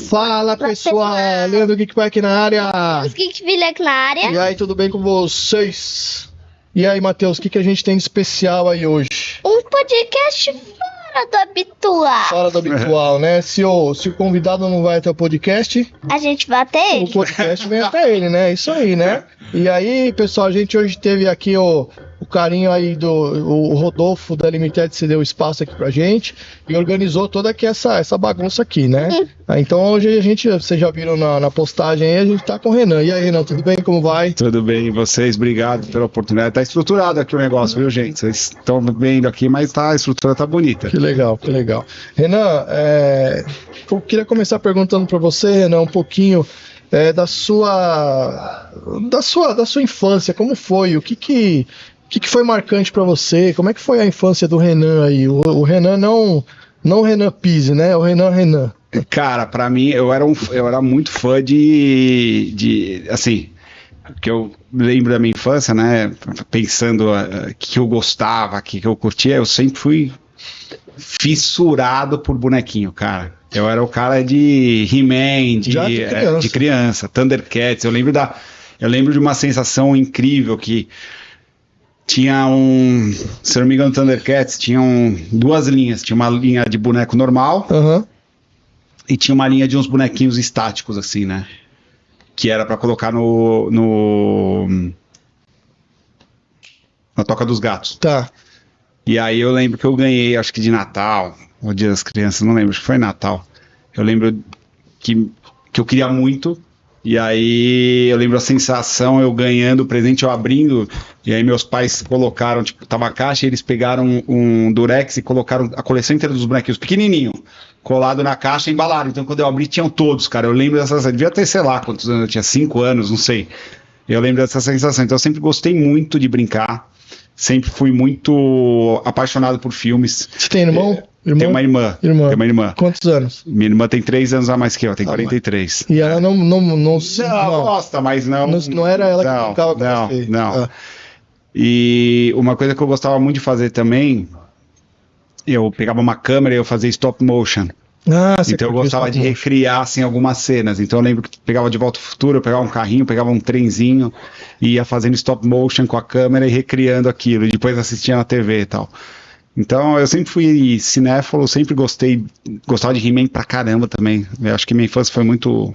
Fala pessoal, Leandro Geekpack na área. Geekpack na área. E aí, tudo bem com vocês? E aí, Matheus, o que a gente tem de especial aí hoje? Um podcast fora do habitual. Fora do habitual, né? Se o convidado não vai até o podcast, a gente vai até ele. O podcast vem até ele, né? Isso aí, né? E aí, pessoal, a gente hoje teve aqui o carinho aí o Rodolfo da Limited cedeu espaço aqui pra gente e organizou toda aqui essa bagunça aqui, né? Então hoje vocês já viram na postagem aí, a gente tá com o Renan. E aí, Renan, tudo bem? Como vai? Tudo bem, e vocês? Obrigado pela oportunidade. Tá estruturado aqui o negócio, viu, gente? Vocês estão vendo aqui, mas a estrutura tá bonita. Que legal, que legal. Renan, eu queria começar perguntando pra você, Renan, um pouquinho da sua infância. Como foi? O que foi marcante pra você? Como é que foi a infância do Renan aí? O Renan não o Renan Pise, né? O Renan. Cara, pra mim, eu era muito fã de assim, que eu lembro da minha infância, né? Pensando que eu gostava, que eu curtia, eu sempre fui fissurado por bonequinho, cara. Eu era o cara de He-Man, de criança, Thundercats. Eu lembro de uma sensação incrível que tinha se não me engano, Thundercats tinham duas linhas. Tinha uma linha de boneco normal e tinha uma linha de uns bonequinhos estáticos, assim, né? Que era pra colocar na Toca dos Gatos. Tá. E aí eu lembro que eu ganhei, acho que de Natal, o Dia das Crianças, não lembro, acho que foi Natal. Eu lembro que eu queria muito. E aí eu lembro a sensação, eu ganhando o presente, eu abrindo, e aí meus pais colocaram, tipo, tava a caixa, e eles pegaram um durex e colocaram a coleção inteira dos bonequinhos, pequenininho, colado na caixa e embalaram. Então quando eu abri, tinham todos, cara. Eu lembro dessa sensação, devia ter, sei lá, quantos anos eu tinha, 5 anos, não sei. Eu lembro dessa sensação, então eu sempre gostei muito de brincar, sempre fui muito apaixonado por filmes. Você tem irmão? Tem uma irmã. Tem uma irmã. Quantos anos? Minha irmã tem 3 anos a mais que eu, tem 43. E ela não gosta, mas não era ela que brincava com você. Não. Ah. E uma coisa que eu gostava muito de fazer também, eu pegava uma câmera e eu fazia stop motion. Então eu gostava de recriar assim, algumas cenas. Então eu lembro que pegava De Volta ao Futuro, eu pegava um carrinho, pegava um trenzinho e ia fazendo stop motion com a câmera e recriando aquilo. E depois assistia na TV e tal. Então eu sempre fui cinéfilo, sempre gostava de He-Man pra caramba também. Eu acho que minha infância foi muito...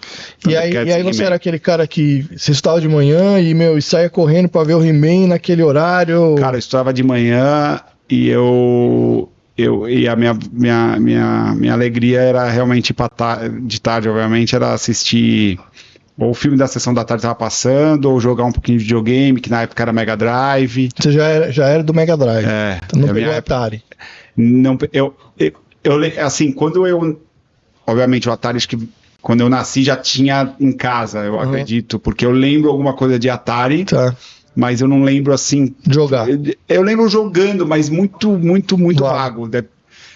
E aí você era aquele cara que você estudava de manhã e saia correndo pra ver o He-Man naquele horário? Cara, eu estudava de manhã e e a minha alegria era realmente ir de tarde, obviamente, era assistir ou o filme da Sessão da Tarde estava passando, ou jogar um pouquinho de videogame, que na época era Mega Drive. Você já era do Mega Drive? Então não pegou Atari? Não, assim, obviamente o Atari, acho que quando eu nasci já tinha em casa, eu acredito, porque eu lembro alguma coisa de Atari, mas eu não lembro assim... Jogar. Eu lembro jogando, mas muito vago.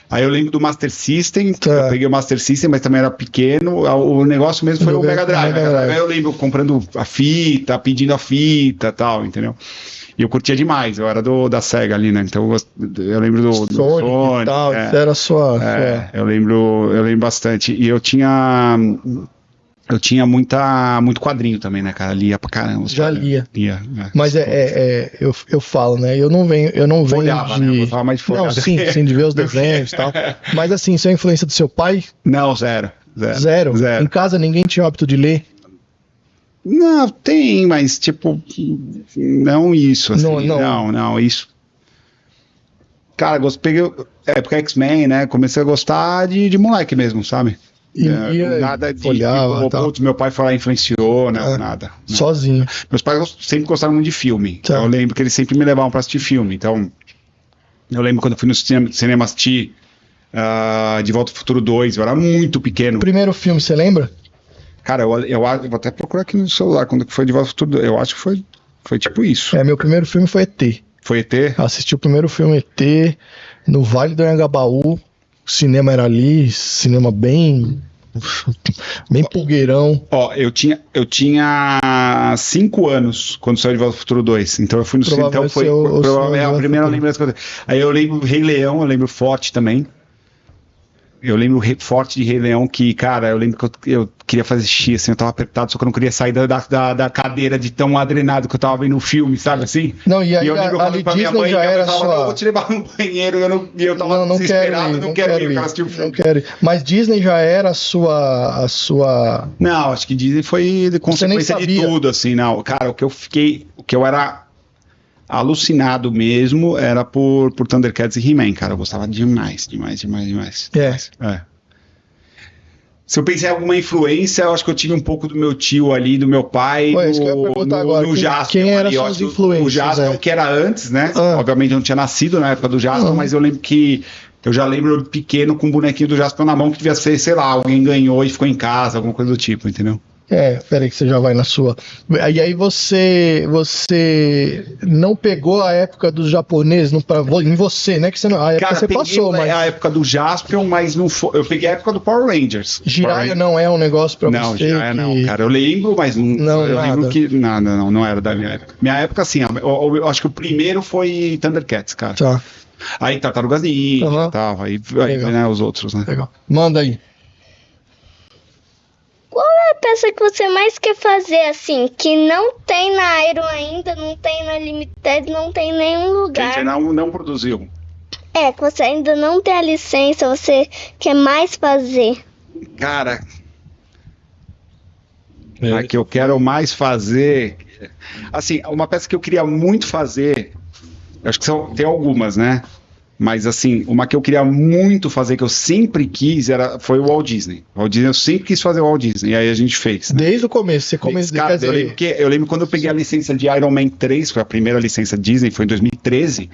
Aí eu lembro do Master System, eu peguei o Master System, mas também era pequeno, o negócio mesmo foi o Mega Drive. Aí eu lembro comprando a fita, pedindo a fita e tal, entendeu? E eu curtia demais, eu era da SEGA ali, né? Então eu lembro do Sonic e tal, isso era sua... Eu lembro bastante. E eu tinha muito quadrinho também, né, cara? Lia pra caramba. Já lia. Mas eu falo, né? Eu não venho Folhava, de... né? Eu tava mais de folhada. Não, sim, de ver os desenhos e tal. Mas assim, isso é influência do seu pai? Não, zero. Em casa ninguém tinha o hábito de ler? Não, tem, mas tipo, não isso, assim. Não, isso. Cara, peguei época X-Men, né? Comecei a gostar de moleque mesmo, sabe? Nada de meu pai foi lá e influenciou, né? Nada. Sozinho. Meus pais sempre gostaram muito de filme. Então eu lembro que eles sempre me levavam pra assistir filme. Então, eu lembro quando eu fui no cinema assistir De Volta ao Futuro 2, eu era muito pequeno. O primeiro filme, você lembra? Cara, eu vou até procurar aqui no celular quando foi De Volta ao Futuro 2. Eu acho que foi tipo isso. Meu primeiro filme foi ET. Foi ET? Assisti o primeiro filme ET no Vale do Anhangabaú. O cinema era ali, cinema bem pulgueirão. Ó, eu tinha 5 anos quando saiu De Volta ao Futuro 2. Então eu fui no cinema. Então foi provavelmente a primeira lembrança que eu tenho. Aí eu lembro Rei Leão, eu lembro forte também. Eu lembro forte de Rei Leão que, cara, eu lembro que eu queria fazer xixi, assim, eu tava apertado, só que eu não queria sair da cadeira de tão adrenado que eu tava vendo o filme, sabe assim? Não, e aí eu lembro ali Disney já era falava, sua... não, eu vou te levar no banheiro, eu tava desesperado, não quero ir, cara, assistir o filme. Não quero ir. Mas Disney já era a sua... Não, acho que Disney foi consequência de tudo, assim, não. Cara, o que eu era alucinado mesmo era por Thundercats e He-Man, cara. Eu gostava demais. É. Se eu pensei em alguma influência, eu acho que eu tive um pouco do meu tio ali, do meu pai, isso que eu ia perguntar agora. no Jaspion. Quem eram suas influências? O Jaspion, que era antes, né? Obviamente eu não tinha nascido na época do Jaspion, mas eu lembro que eu já lembro pequeno com o bonequinho do Jaspion na mão, que devia ser, sei lá, alguém ganhou e ficou em casa, alguma coisa do tipo, entendeu? Peraí que você já vai na sua. E aí você não pegou a época dos japoneses em você, né? Que você não, a época você passou, mas... a época do Jaspion, mas não foi. Eu peguei a época do Power Rangers. Jiraiya não é um negócio pra não, você? Jiraiya não, cara. Eu lembro, mas não eu lembro que... Não era da minha época. Minha época, assim, eu acho que o primeiro foi Thundercats, cara. Tá. Aí Tartarugas Ninja e tal, aí né, os outros, né? Legal. Manda aí. Qual é a peça que você mais quer fazer, assim, que não tem na Iron ainda, não tem na Limited, não tem em nenhum lugar? Gente, não produziu. Que você ainda não tem a licença, você quer mais fazer. Cara, a que eu quero mais fazer... Assim, uma peça que eu queria muito fazer, acho que tem algumas, né? Mas assim, uma que eu queria muito fazer, que eu sempre quis, foi o Walt Disney. O Walt Disney, eu sempre quis fazer o Walt Disney, e aí a gente fez. Né? Desde o começo, você começou a fazer. Eu lembro quando eu peguei a licença de Iron Man 3, foi a primeira licença Disney, foi em 2013,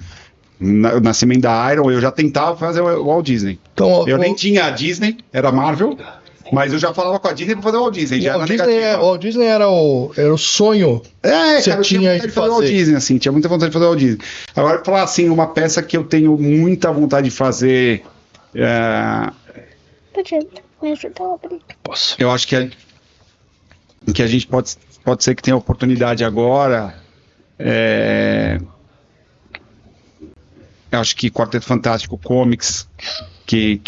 no nascimento da Iron, eu já tentava fazer o Walt Disney. Então, eu nem tinha a Disney, era Marvel, mas eu já falava com a Disney para fazer o Walt Disney. O Walt Disney era o sonho que você tinha de fazer. O Walt Disney, assim, tinha muita vontade de fazer o Walt Disney. Agora, falar assim, uma peça que eu tenho muita vontade de fazer. Pode me ajudar a abrir? Posso. Eu acho que a gente pode ser que tenha oportunidade agora. Eu acho que Quarteto Fantástico Comics, que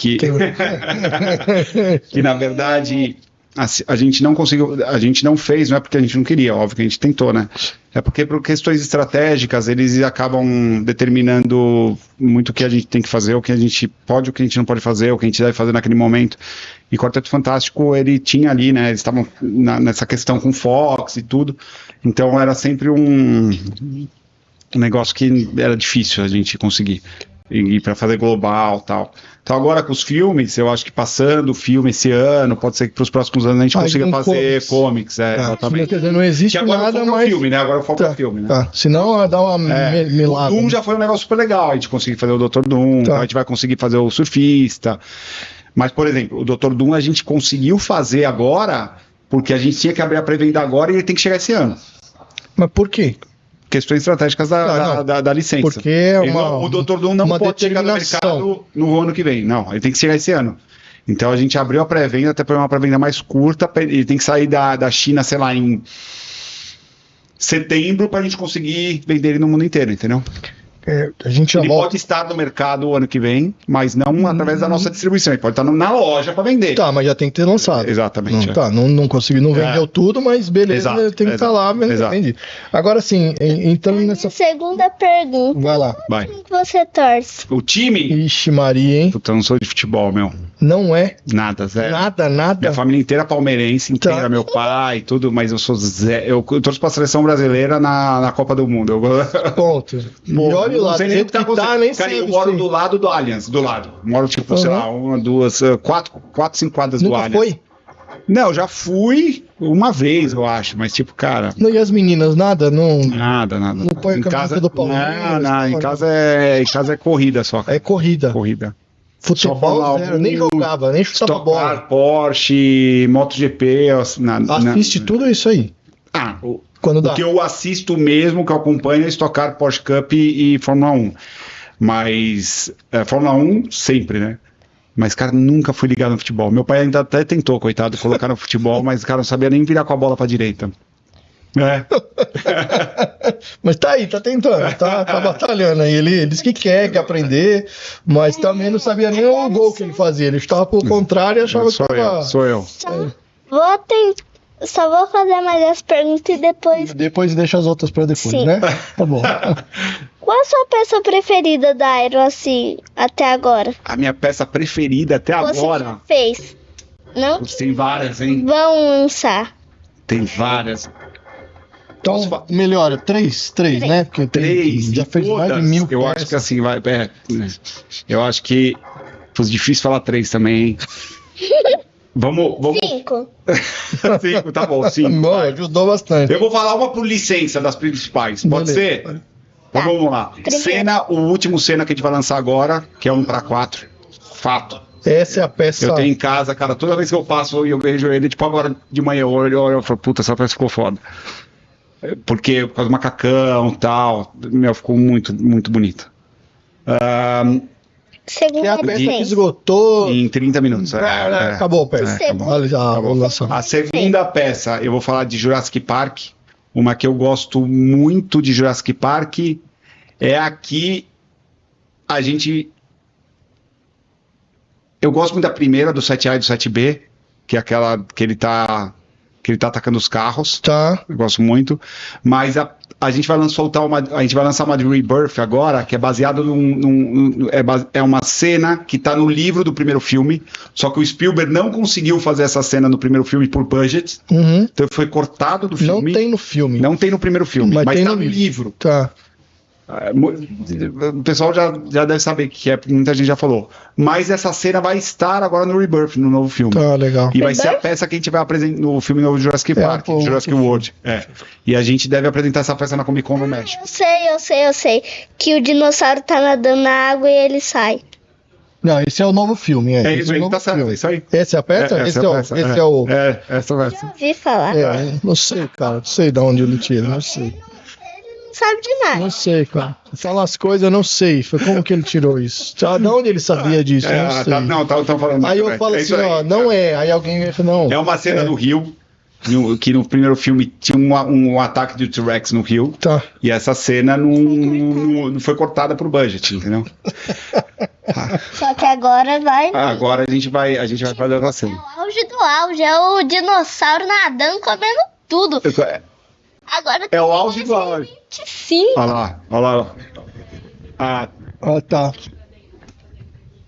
na verdade a gente não conseguiu, a gente não fez, não é porque a gente não queria, óbvio que a gente tentou, né? É porque por questões estratégicas eles acabam determinando muito o que a gente tem que fazer, o que a gente pode, o que a gente não pode fazer, o que a gente deve fazer naquele momento. E Quarteto Fantástico, ele tinha ali, né? Eles estavam nessa questão com Fox e tudo, então era sempre um negócio que era difícil a gente conseguir ir para fazer global e tal. Então agora com os filmes, eu acho que passando o filme esse ano, pode ser que para os próximos anos a gente consiga fazer comics. Exatamente. Quer dizer, não existe nada mais... filme, né? Agora foca o filme, né? Tá. Senão dá uma milagre. O Doom já foi um negócio super legal, a gente conseguiu fazer o Dr. Doom, a gente vai conseguir fazer o Surfista. Mas, por exemplo, o Dr. Doom a gente conseguiu fazer agora, porque a gente tinha que abrir a pré-venda agora e ele tem que chegar esse ano. Mas por quê? Questões estratégicas da licença. Porque o Dr. Doom não pode chegar no mercado no ano que vem. Não, ele tem que chegar esse ano. Então a gente abriu a pré-venda, até para uma pré-venda mais curta, ele tem que sair da China, sei lá, em setembro, para a gente conseguir vender ele no mundo inteiro, entendeu? Ele pode estar no mercado o ano que vem, mas não através da nossa distribuição. Ele pode estar na loja para vender. Tá, mas já tem que ter lançado. Exatamente. Não consegui, não vendeu tudo, mas beleza, tem que estar lá vendido. Agora sim, entrando nessa... Segunda pergunta. Vai lá. Vai. Quem que você torce? O time? Ixi, Maria, hein? Puta, eu não sou de futebol, meu. Não é? Nada, zero. Nada. Minha família inteira palmeirense, inteira, meu pai, tudo, mas eu sou zero. Eu torço pra seleção brasileira na Copa do Mundo. Ponto. E olha lá, nem o que tá acontecendo. Cara, eu moro do lado do Allianz, do lado. Moro, tipo, sei lá, uma, duas, quatro, cinco quadras do Allianz. Nunca foi? Não, já fui uma vez, eu acho, mas tipo, cara... Não, e as meninas, nada? Nada. Não põe a camisa do Palmeiras? Não, em casa é corrida só. É corrida. Futebol zero, nem jogava, nem chutava bola. Porsche, MotoGP... Assiste tudo isso aí? Quando dá. O que eu assisto mesmo, que eu acompanho, é Stock Car, Porsche Cup e Fórmula 1. Mas Fórmula 1 sempre, né? Mas, cara, nunca fui ligado no futebol. Meu pai ainda até tentou, coitado, colocar no futebol, mas o cara não sabia nem virar com a bola pra direita. É. Mas tá aí, tá tentando, tá batalhando aí. Ele disse que quer aprender, mas também não sabia nem o gol que ele fazia. Ele estava por contrário e achava que tava... Sou eu. Só vou fazer mais as perguntas e depois. Depois deixa as outras pra depois, Sim. né? Tá bom. Qual a sua peça preferida da Iron, assim, até agora? A minha peça preferida até Você agora. já fez? Não? Tem várias, hein? Vão lançar. Tem várias. Então, melhora. Três, né? Porque já fez todas, mais de 1000 eu peças. acho que assim, eu acho que foi difícil falar 3 também, hein? Vamos. 5. 5, tá bom, 5. Bom, ajudou bastante. Eu vou falar uma por licença das principais, pode Beleza. ser? Então vamos lá. O último cena que a gente vai lançar agora, que é 1/4. Fato. Essa é a peça. Eu tenho em casa, cara, toda vez que eu passo e eu vejo ele, tipo agora de manhã eu olho e falo, puta, essa peça ficou foda. Porque por causa do macacão e tal, ficou muito, muito bonita. Que é a peça que Segunda esgotou. Em 30 minutos. Acabou a peça. Acabou. Olha já a lançamento. A segunda peça, eu vou falar de Jurassic Park. Uma que eu gosto muito de Jurassic Park é a que a gente... Eu gosto muito da primeira, do 7A e do 7B, que é aquela que ele tá atacando os carros. Tá. Eu gosto muito. Mas a gente vai lançar uma de Rebirth agora, que é baseado é uma cena que tá no livro do primeiro filme, só que o Spielberg não conseguiu fazer essa cena no primeiro filme por budget, então foi cortado do filme. Não tem no filme. Não tem no primeiro filme, mas tem tá no no livro. Tá. O pessoal já deve saber que muita gente já falou. Mas essa cena vai estar agora no Rebirth, no novo filme. Tá, legal. E vai ser a peça que a gente vai apresentar no filme novo de Jurassic Park, Jurassic World. E a gente deve apresentar essa peça na Comic Con no México. Eu sei. Que o dinossauro tá nadando na água e ele sai. Não, esse é o novo filme. É Esse isso o aí, novo tá certo, filme. é isso aí. Essa é a peça? Essa Esse é a peça. esse é o... Essa peça. Já ouvi falar. Não sei, cara. Não sei de onde ele tira, não sei. Não sabe de nada. Não sei, cara. Fala as coisas, eu não sei. Foi como que ele tirou isso? De onde ele sabia disso? Eu não sei. Tá falando. Aí eu falo assim, ó, não é. Aí alguém vai falar, não. É uma cena no rio, que no primeiro filme tinha um ataque de T-Rex no rio. Tá. E essa cena não foi cortada por budget, entendeu? Só que agora vai. Agora a gente vai fazer essa cena. É o auge do auge. É o dinossauro nadando, comendo tudo. Agora É o auge do auge. 25. Olha lá. Ah, tá.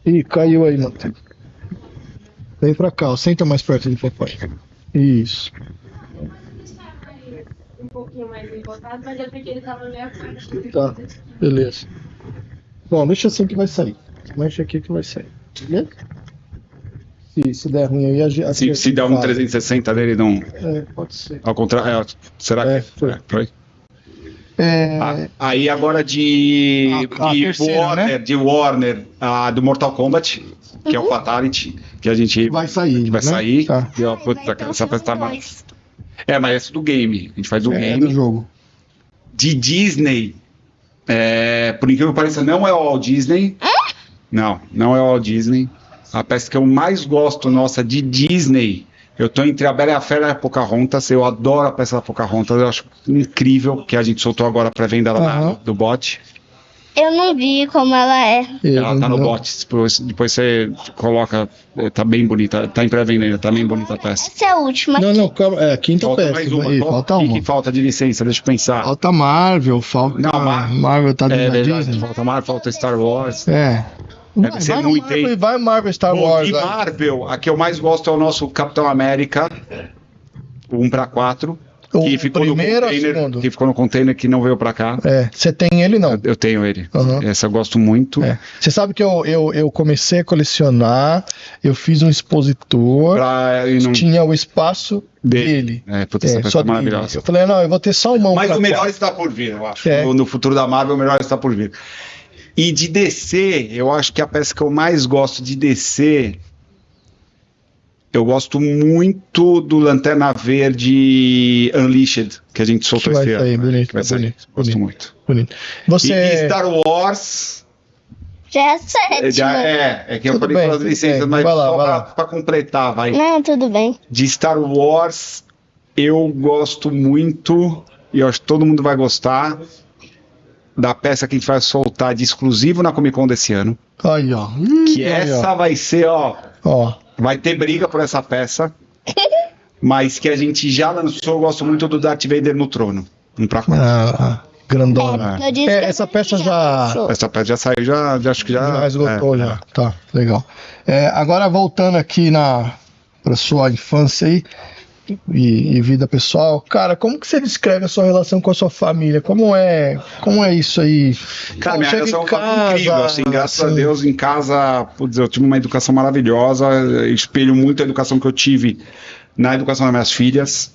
Ih, caiu aí, mano. Vem pra cá, ó. Senta mais perto do papai. Isso. Um pouquinho mais empolgado, mas é porque ele tava meio afastado. Tá, beleza. Bom, deixa assim que vai sair. Mexe aqui que vai sair. Beleza? Se der ruim aí, a gente. Se der um 360 dele, não. Pode ser. Ao contrário, será que foi? Aí agora de terceira, Warner, do Mortal Kombat, que é o Fatality, que a gente vai sair. vai sair. Tá. E, ó, puta, essa peça tá mais. Mas essa é do game. A gente faz do game. Do jogo. De Disney. Por incrível que pareça, não é o Walt Disney. Não é o Walt Disney. A peça que eu mais gosto, nossa, de Disney, eu tô entre a Bela e a Fera e a Pocahontas. Eu adoro a peça da Pocahontas. Eu acho incrível que a gente soltou agora pra venda lá do bot. Eu não vi como ela é. Ela tá no bot. Depois você coloca. Tá bem bonita. Tá em pré-venda ainda. Tá bem bonita a peça. Essa é a última. Não, calma. É a quinta Falta peça. mais uma. Aí, falta O uma. que falta de licença? Deixa eu pensar. Falta Marvel, falta. Não, Marvel tá É na verdade. Disney. Falta Marvel, falta Star Wars. Vai, ser vai muito, Marvel, hein? vai Marvel Star Bom, Wars. de Marvel, a que eu mais gosto é o nosso Capitão América, o 1/4, que ficou primeiro ou no container, segundo? que ficou no container que não veio pra cá. Você tem ele não? Eu tenho ele. Uhum. Essa eu gosto muito. Você sabe que eu comecei a colecionar, eu fiz um expositor, tinha o espaço dele. Puta, essa peça só é maravilhosa. Eu falei, não, eu vou ter só uma. Mas o melhor está por vir, eu acho. No futuro da Marvel, o melhor está por vir. E de DC, eu acho que a peça que eu mais gosto de DC, eu gosto muito do Lanterna Verde Unleashed, que a gente soltou esse ano. Bonito, vai sair. bonito. Gosto muito. Bonito. E Star Wars... Já é a sétima. É que eu Tudo falei bem, com as licenças, mas vai lá, só vai lá. pra completar, vai. Não, tudo bem. De Star Wars, eu gosto muito, e eu acho que todo mundo vai gostar, da peça que a gente vai soltar de exclusivo na Comic Con desse ano. Aí, ó. Que essa vai ser, ó. Vai ter briga por essa peça. Mas que a gente já lançou. Eu gosto muito do Darth Vader no trono. Grandona. Essa peça já. Essa peça já saiu, já acho que já esgotou já. Tá, legal. Agora voltando aqui pra sua infância aí. E vida pessoal, cara, como que você descreve a sua relação com a sua família? Como é isso aí? Cara, minha relação é incrível, assim, graças a Deus, em casa, putz, eu tive uma educação maravilhosa, eu espelho muito a educação que eu tive na educação das minhas filhas.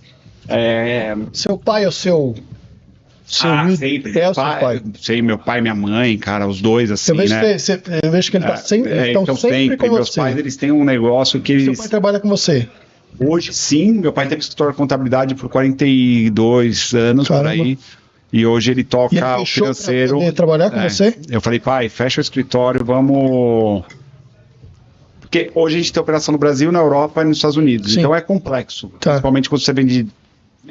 Seu pai é o seu sempre. É o seu pai? Sei, meu pai e minha mãe, cara, os dois, assim, eu vejo que ele tá sempre, estão sempre com meus você. Pais, eles têm um negócio que Seu pai trabalha com você? Hoje sim, meu pai teve escritório de contabilidade por 42 anos. Caramba. Por aí. E hoje ele toca o financeiro. Pra poder trabalhar com você? Eu falei, pai, fecha o escritório, vamos. Porque hoje a gente tem operação no Brasil, na Europa e nos Estados Unidos. Sim. Então é complexo. Tá. Principalmente quando você vende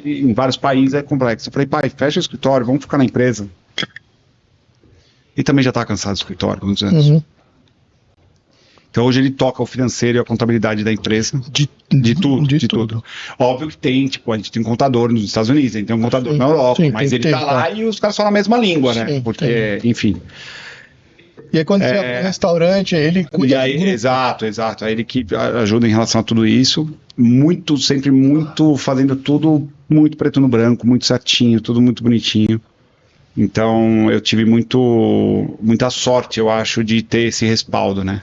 em vários países, é complexo. Eu falei, pai, fecha o escritório, vamos ficar na empresa. E também já tá cansado do escritório, vamos dizer. Uhum. Então hoje ele toca o financeiro e a contabilidade da empresa, de tudo. Óbvio que tem, tipo, a gente tem um contador nos Estados Unidos, a gente tem um contador na Europa, mas ele tá lá e os caras falam a mesma língua, né? Porque, enfim. E aí quando você vai pro restaurante, ele cuida. Exato. Aí ele que ajuda em relação a tudo isso, sempre muito, fazendo tudo muito preto no branco, muito certinho, tudo muito bonitinho. Então eu tive muita sorte, eu acho, de ter esse respaldo, né?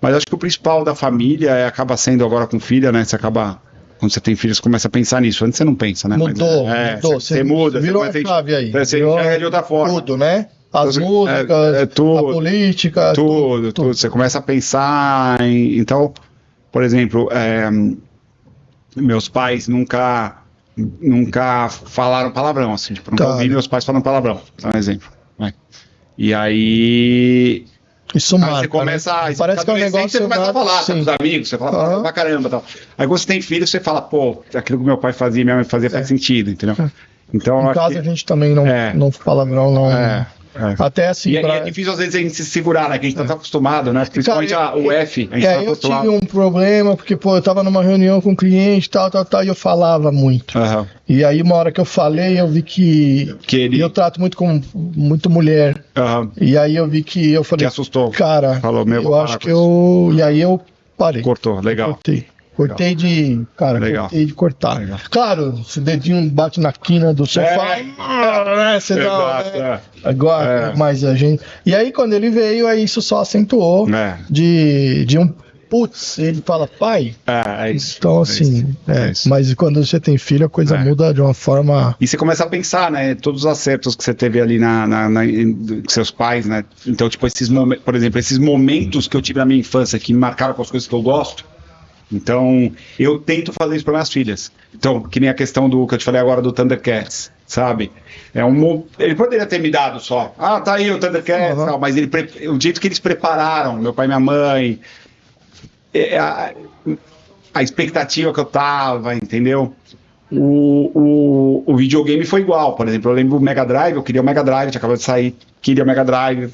Mas acho que o principal da família acaba sendo agora com filha, né? Você acaba, quando você tem filhos, você começa a pensar nisso. Antes você não pensa, né? Mudou. Você muda. Virou a chave aí. Você enxerga de outra forma. Tudo, né? As músicas, tudo, a política. Tudo. Você começa a pensar em... Então, por exemplo, meus pais nunca falaram palavrão, assim, tipo, nunca ouvi meus pais falando palavrão, dá um exemplo, né? E aí isso marca, você começa, né? Parece que é um negócio, você começa a falar com os amigos, você fala pra caramba, tal. Aí quando você tem filho, você fala, pô, aquilo que meu pai fazia, minha mãe fazia, faz sentido, entendeu? Então, em casa a gente também não fala palavrão, não. Até assim. É difícil às vezes a gente se segurar, né? Que a gente tá tão acostumado, né? Principalmente o F. A gente tá acostumado. Eu tive um problema, porque, eu tava numa reunião com um cliente, tal, e eu falava muito. Uhum. E aí, uma hora que eu falei, eu vi que e eu trato muito mulher. Uhum. E aí eu vi que eu falei. Que assustou. Cara, falou, eu acho que eu. E aí eu parei. Cortou, legal. Cortei de cortar. Legal. Claro, se o dedinho bate na quina do sofá, você dá. Agora, mas a gente. E aí, quando ele veio, aí isso só acentuou de um putz, ele fala, pai. É isso. Então, assim, isso. Mas quando você tem filho, a coisa muda de uma forma. E você começa a pensar, né? Todos os acertos que você teve ali com seus pais, né? Então, tipo, esses momentos, por exemplo, esses momentos que eu tive na minha infância que me marcaram com as coisas que eu gosto. Então, eu tento fazer isso para minhas filhas. Então, que nem a questão do que eu te falei agora do Thundercats, sabe? Ele poderia ter me dado só, tá aí o Thundercats, tal, mas o jeito que eles prepararam, meu pai e minha mãe, a expectativa que eu tava, entendeu? O videogame foi igual, por exemplo, eu lembro do Mega Drive, eu queria o Mega Drive, tinha acabado de sair, queria o Mega Drive,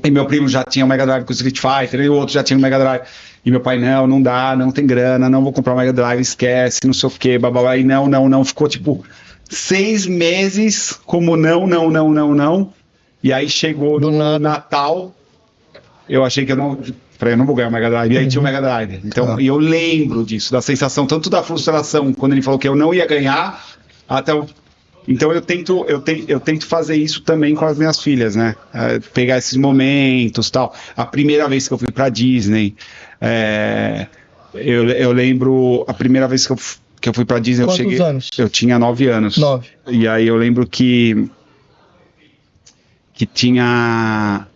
e meu primo já tinha o Mega Drive com o Street Fighter, e o outro já tinha o Mega Drive. E meu pai, não dá, não tem grana, não vou comprar o Mega Drive, esquece, não sei o que, bababá, e não, ficou tipo 6 meses como não, e aí chegou no Natal, eu achei que eu não vou ganhar o Mega Drive, e aí tinha o Mega Drive, então, e eu lembro disso, da sensação, tanto da frustração, quando ele falou que eu não ia ganhar, até o... Então eu tento fazer isso também com as minhas filhas, né? Pegar esses momentos, tal. A primeira vez que eu fui pra Disney, eu lembro a primeira vez que eu fui pra Disney. Quantos anos? Eu tinha 9 anos. 9. E aí eu lembro que tinha...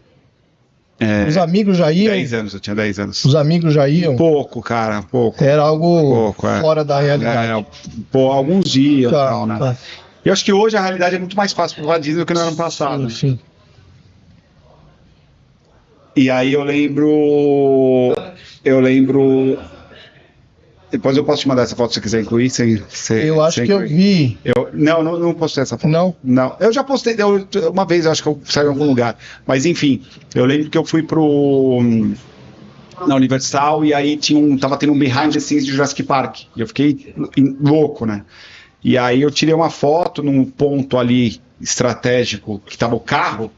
Os amigos já iam? 10 anos, eu tinha 10 anos. Os amigos já iam? Pouco, cara, pouco. Era algo fora da realidade. Alguns dias, tal, né? Tá. Eu acho que hoje a realidade é muito mais fácil para a Disney do que no ano passado. Sim. E aí eu lembro Depois eu posso te mandar essa foto se você quiser incluir. Eu acho que eu vi. Não postei essa foto. Não? Eu já postei uma vez, acho que eu saí em algum lugar. Mas enfim, eu lembro que eu fui na Universal e aí tava tendo um behind the scenes de Jurassic Park. E eu fiquei louco, né? E aí eu tirei uma foto num ponto ali estratégico que tava o carro.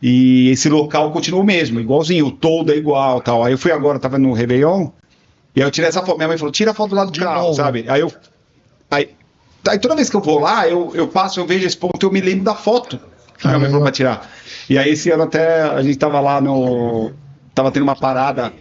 E esse local continuou o mesmo, igualzinho, o todo é igual, tal. Aí eu fui agora, tava no Réveillon, e aí eu tirei essa foto. Minha mãe falou, tira a foto do lado do carro, sabe? Aí toda vez que eu vou lá, eu passo, eu vejo esse ponto, eu me lembro da foto que minha mãe falou pra tirar. E aí esse ano até a gente tava lá tava tendo uma parada.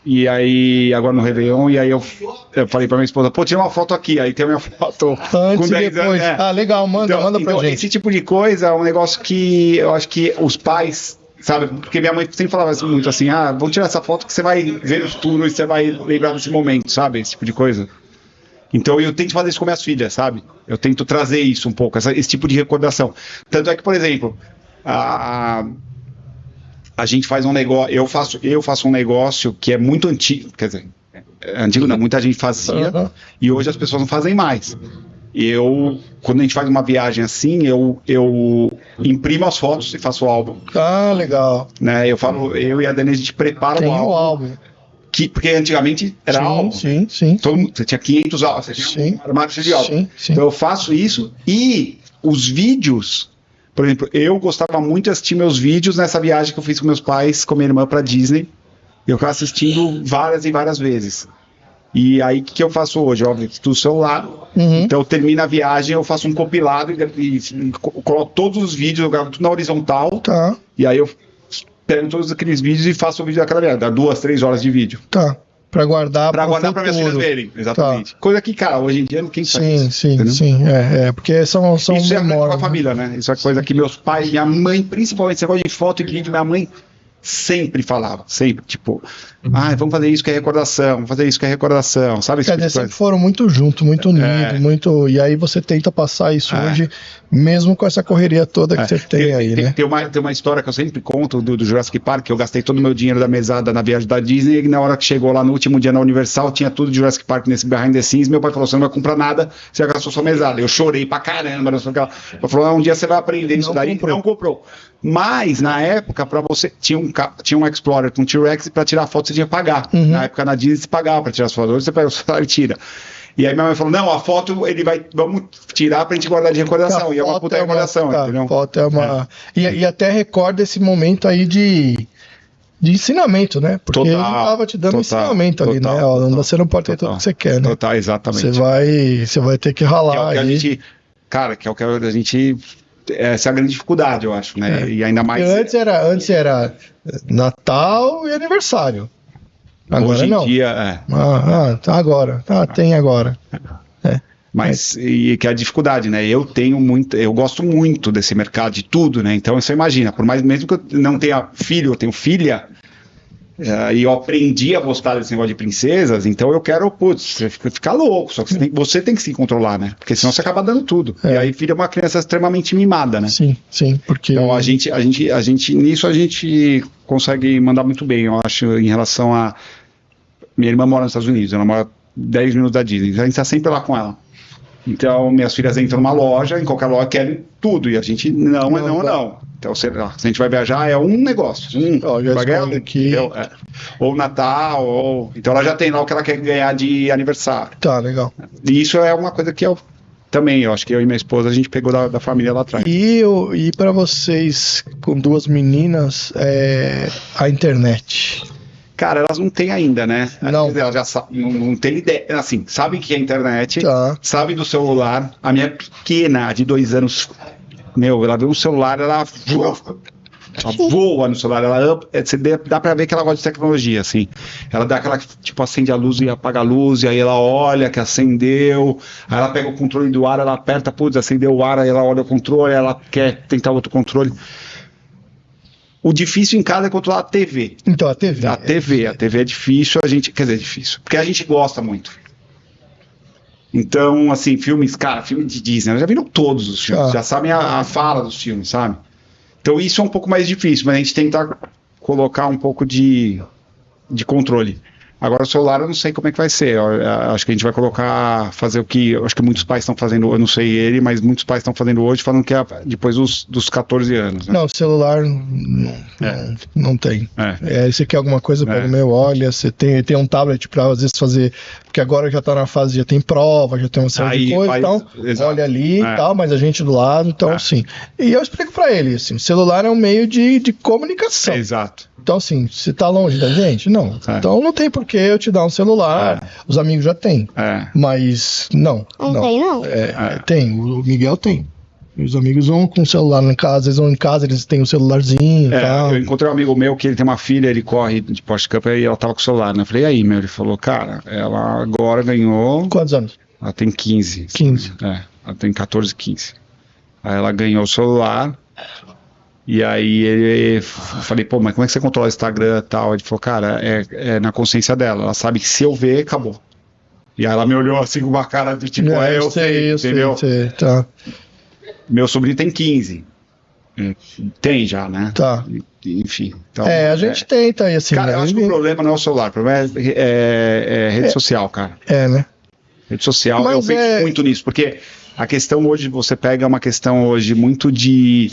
E aí, agora no Réveillon, e aí eu falei pra minha esposa, pô, tira uma foto aqui, aí tem a minha foto antes e depois. Legal, manda pra gente. Esse tipo de coisa é um negócio que eu acho que os pais, sabe, porque minha mãe sempre falava assim, muito assim, vamos tirar essa foto que você vai ver no futuro e você vai lembrar desse momento, sabe, esse tipo de coisa. Então eu tento fazer isso com minhas filhas, sabe, eu tento trazer isso um pouco, esse tipo de recordação. Tanto é que, por exemplo, a gente faz um negócio, eu faço um negócio que é muito antigo, quer dizer, antigo não, muita gente fazia, e hoje as pessoas não fazem mais. Quando a gente faz uma viagem assim, eu imprimo as fotos e faço o álbum. Legal. Né, eu e a Dani, a gente prepara o álbum. Porque antigamente era álbum. Sim. Você tinha 500 álbuns, você tinha um armário cheio de álbum. Sim. Então eu faço isso, e os vídeos. Por exemplo, eu gostava muito de assistir meus vídeos nessa viagem que eu fiz com meus pais, com minha irmã pra Disney. Eu ficava assistindo várias e várias vezes. E aí, o que eu faço hoje? Óbvio, do celular. Então, eu termino a viagem, eu faço um compilado e coloco todos os vídeos, eu gravo tudo na horizontal. Tá. E aí, eu pego todos aqueles vídeos e faço o vídeo daquela viagem. Dá 2, 3 horas de vídeo. Tá. Pra guardar pra minhas filhas verem, exatamente. Tá. Coisa que, cara, hoje em dia quem faz. Sim. Porque são isso memórias. É com a família, né? Isso é coisa que meus pais, minha mãe, principalmente, esse negócio de foto e vídeo, minha mãe sempre falava, sempre, tipo, vamos fazer isso que é recordação, vamos fazer isso que é recordação, sabe? Quer dizer, sempre foram muito juntos, muito unidos, e aí você tenta passar isso hoje, mesmo com essa correria toda que você tem aí, né? Tem uma história que eu sempre conto do Jurassic Park, que eu gastei todo o meu dinheiro da mesada na viagem da Disney, e na hora que chegou lá no último dia na Universal, tinha tudo de Jurassic Park nesse behind the scenes, meu pai falou, você não vai comprar nada, você já gastou sua mesada. Eu chorei pra caramba, não sei o que ela. Ele falou, um dia você vai aprender isso daí, não comprou. Mas, na época, pra você, tinha um Explorer com um T-Rex, e pra tirar foto você tinha que pagar. Na época, na Disney, você pagava pra tirar as fotos. Hoje você pega o celular e tira. E aí minha mãe falou, não, a foto vamos tirar pra gente guardar de recordação. E é uma puta recordação, entendeu? A foto é uma... E até recorda esse momento aí de ensinamento, né? Porque ele tava te dando ensinamento ali, né? Você não pode ter tudo que você quer, né? Total, exatamente. Você vai ter que ralar. Que é o que a gente... Cara, que é o que a gente... Essa é a grande dificuldade, eu acho, né? E ainda mais... Antes era Natal e aniversário. Agora hoje em não. dia, tá agora. Tem agora. Mas e que é a dificuldade, né? Eu gosto muito desse mercado de tudo, né? Então você imagina, por mais mesmo que eu não tenha filho, eu tenho filha, e eu aprendi a gostar desse negócio de princesas, então eu quero, você ficar louco, só que você tem que se controlar, né? Porque senão você acaba dando tudo. E aí filha é uma criança extremamente mimada, né? Sim, porque... Então nisso a gente consegue mandar muito bem, eu acho, em relação a... Minha irmã mora nos Estados Unidos, ela mora 10 minutos da Disney, a gente tá sempre lá com ela. Então, minhas filhas entram numa loja, em qualquer loja querem tudo, e a gente não. Então, se a gente vai viajar, é um negócio. Vai ganhar aqui. Ou Natal, então ela já tem lá o que ela quer ganhar de aniversário. Tá, legal. E isso é uma coisa que eu acho que eu e minha esposa, a gente pegou da família lá atrás. E para vocês, com 2 meninas, a internet? Cara, elas não têm ainda, né? Não. Elas já não têm ideia. Assim, sabem que é internet, sabem do celular. A minha pequena, de 2 anos, ela vê um celular, ela voa no celular. Dá pra ver que ela gosta de tecnologia, assim. Ela dá aquela, tipo, acende a luz e apaga a luz, e aí ela olha que acendeu, aí ela pega o controle do ar, ela aperta, acendeu o ar, aí ela olha o controle, ela quer tentar outro controle. O difícil em casa é controlar a TV. Então, a TV. A TV é difícil, quer dizer, difícil, porque a gente gosta muito. Então, assim, filme de Disney, já viram todos os filmes, já sabem a fala dos filmes, sabe? Então isso é um pouco mais difícil, mas a gente tenta colocar um pouco de controle. Agora o celular eu não sei como é que vai ser. Acho que a gente vai fazer o que acho que muitos pais estão fazendo, eu não sei ele, mas muitos pais estão fazendo hoje, falando que é depois dos 14 anos. Né? Não, celular não tem. Você quer alguma coisa, pega o meu, olha, você tem um tablet para às vezes fazer, porque agora já tá na fase, já tem prova, já tem uma série de coisas, então olha ali e tal, mas a gente do lado, então assim. E eu explico para ele, assim, o celular é um meio de comunicação. Exato. Então, assim, você tá longe da gente? Não. Então não tem por que eu te dar um celular. Os amigos já têm. Mas não. Não tem, não? Tem. O Miguel tem. E os amigos vão com o celular em casa, às vezes vão em casa, eles têm o celularzinho e tal. Eu encontrei um amigo meu que ele tem uma filha, ele corre de Porsche Cup e ela tava com o celular, né? Eu falei, e aí, meu? Ele falou, cara, ela agora ganhou... Quantos anos? Ela tem 15. 15. Ela tem 14, 15. Aí ela ganhou o celular... E aí eu falei, pô, mas como é que você controla o Instagram e tal? Ele falou, cara, é na consciência dela. Ela sabe que se eu ver, acabou. E aí ela me olhou assim com uma cara de tipo, eu sei, entendeu? Sei, tá. Meu sobrinho tem 15. Tem já, né? Tá. Enfim. Então, a gente tenta aí assim. Cara, eu acho que o problema não é o celular, o problema é rede social, cara. Né? Rede social, mas eu penso muito nisso, porque a questão hoje, você pega uma questão hoje muito de...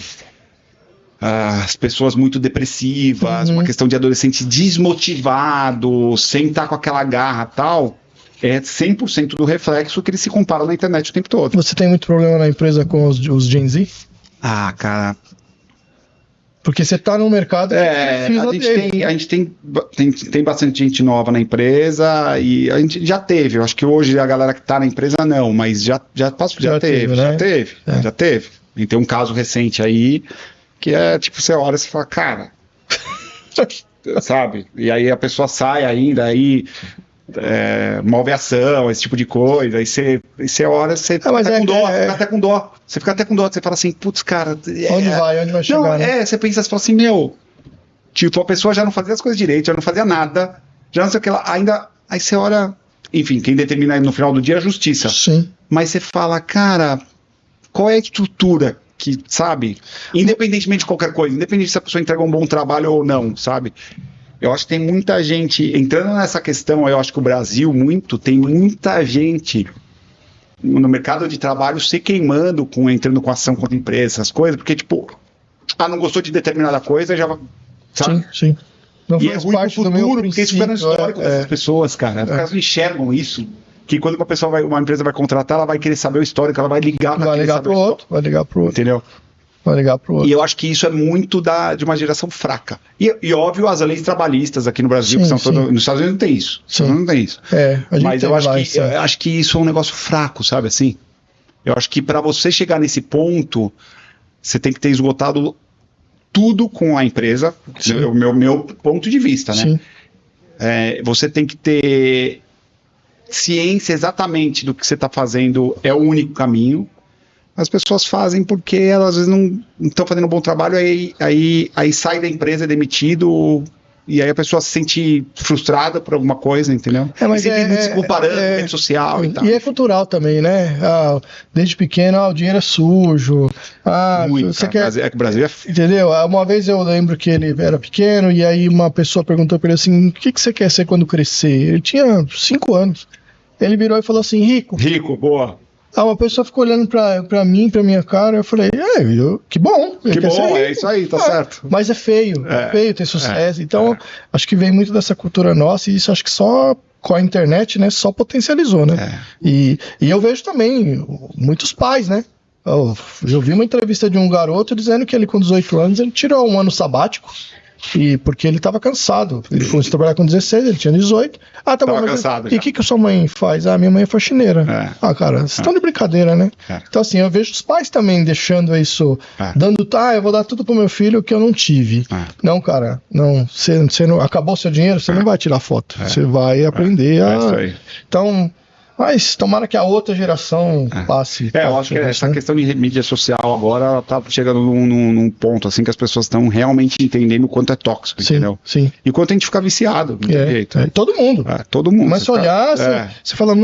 as pessoas muito depressivas, uma questão de adolescente desmotivado, sem estar com aquela garra e tal, é 100% do reflexo que eles se comparam na internet o tempo todo. Você tem muito problema na empresa com os Gen Z? Ah, cara... Porque você está no mercado... a gente tem bastante gente nova na empresa e a gente já teve. Eu acho que hoje a galera que está na empresa não, mas já teve, né? Já teve. E tem um caso recente aí que é tipo, você olha e fala, cara, sabe? E aí a pessoa sai ainda, aí malveação, esse tipo de coisa, aí você olha, você fica até com dó, você fica até com dó, você fala assim, putz, cara... Onde vai chegar? Não, né? Você pensa, você fala assim, meu, tipo, a pessoa já não fazia as coisas direito, já não fazia nada, já não sei o que lá, ainda, aí você olha, enfim, quem determina no final do dia é a justiça. Sim. Mas você fala, cara, qual é a estrutura que, sabe, independentemente de qualquer coisa, independente se a pessoa entrega um bom trabalho ou não, sabe, eu acho que tem muita gente, entrando nessa questão, eu acho que o Brasil tem muita gente no mercado de trabalho se queimando, entrando com ação contra empresas, essas coisas, porque tipo, não gostou de determinada coisa, já, sabe? Sim. Não, e é ruim pro futuro, porque isso fica no histórico dessas pessoas, cara, porque elas não enxergam isso. Que quando uma empresa vai contratar, ela vai querer saber o histórico, ela vai ligar para vai ligar pro outro. Entendeu? Vai ligar pro outro. E eu acho que isso é muito de uma geração fraca. E óbvio, as leis trabalhistas aqui no Brasil, que são todas. Nos Estados Unidos não tem isso. Não tem isso. Mas eu acho que isso é um negócio fraco, sabe assim? Eu acho que para você chegar nesse ponto, você tem que ter esgotado tudo com a empresa. O meu ponto de vista, né? Sim. Você tem que ter ciência exatamente do que você está fazendo, é o único caminho. As pessoas fazem porque elas às vezes não estão fazendo um bom trabalho, aí sai da empresa, é demitido, e aí a pessoa se sente frustrada por alguma coisa, entendeu? Mas se comparando com rede social e tal. E é cultural também, né? Desde pequeno, o dinheiro é sujo. Muito, você quer... É que o Brasil é... Entendeu? Uma vez eu lembro que ele era pequeno, e aí uma pessoa perguntou para ele assim, o que você quer ser quando crescer? Ele tinha 5 anos. Ele virou e falou assim, rico. Rico, boa. Uma pessoa ficou olhando pra mim, pra minha cara, eu falei, que bom. Que bom, é isso aí, tá certo. Mas é feio ter sucesso. Então, acho que vem muito dessa cultura nossa, e isso acho que só com a internet, né, só potencializou, né? E eu vejo também muitos pais, né? Eu vi uma entrevista de um garoto dizendo que ele com 18 anos, ele tirou um ano sabático, porque ele estava cansado. Ele começou a trabalhar com 16, ele tinha 18. Tá bom, cansado. E o que sua mãe faz? Minha mãe é faxineira. Cara, vocês estão de brincadeira, né? Então, assim, eu vejo os pais também deixando isso, dando, eu vou dar tudo pro meu filho que eu não tive. Não, cara, não. Você não acabou seu dinheiro, você não vai tirar foto. Você vai aprender Então. Mas tomara que a outra geração passe. Eu acho que essa questão de mídia social agora ela tá chegando num ponto assim que as pessoas estão realmente entendendo o quanto é tóxico, entendeu? Sim. E o quanto a gente fica viciado, não tem jeito. Todo mundo. Todo mundo. Mas se olhar, você fala,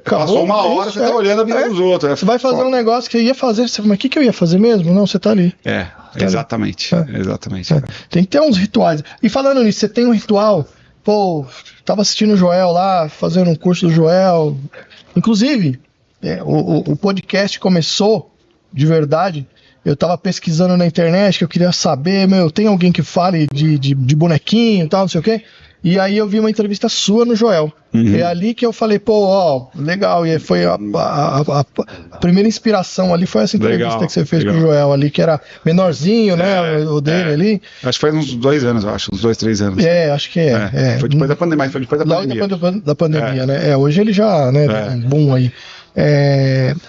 passou uma hora, você tá olhando a vida dos outros. Você vai fazer um negócio que eu ia fazer, você fala, mas o que eu ia fazer mesmo? Não, você tá ali. Exatamente. Exatamente. Tem que ter uns rituais. E falando nisso, você tem um ritual pô, tava assistindo o Joel lá, fazendo um curso do Joel. Inclusive, o podcast começou de verdade. Eu tava pesquisando na internet que eu queria saber, tem alguém que fale de bonequinho e tal, não sei o quê. E aí eu vi uma entrevista sua no Joel. Uhum. É ali que eu falei, pô, ó, legal. E aí foi a primeira inspiração ali, foi essa entrevista Legal, que você fez legal. com o Joel ali, que era menorzinho, né? O dele ali. Acho que faz uns 2 anos, eu acho. Uns 2, 3 anos. Acho que é. Foi depois da pandemia, mas foi depois da Logo pandemia. depois da pandemia, né? Hoje ele já, né, deu um boom aí.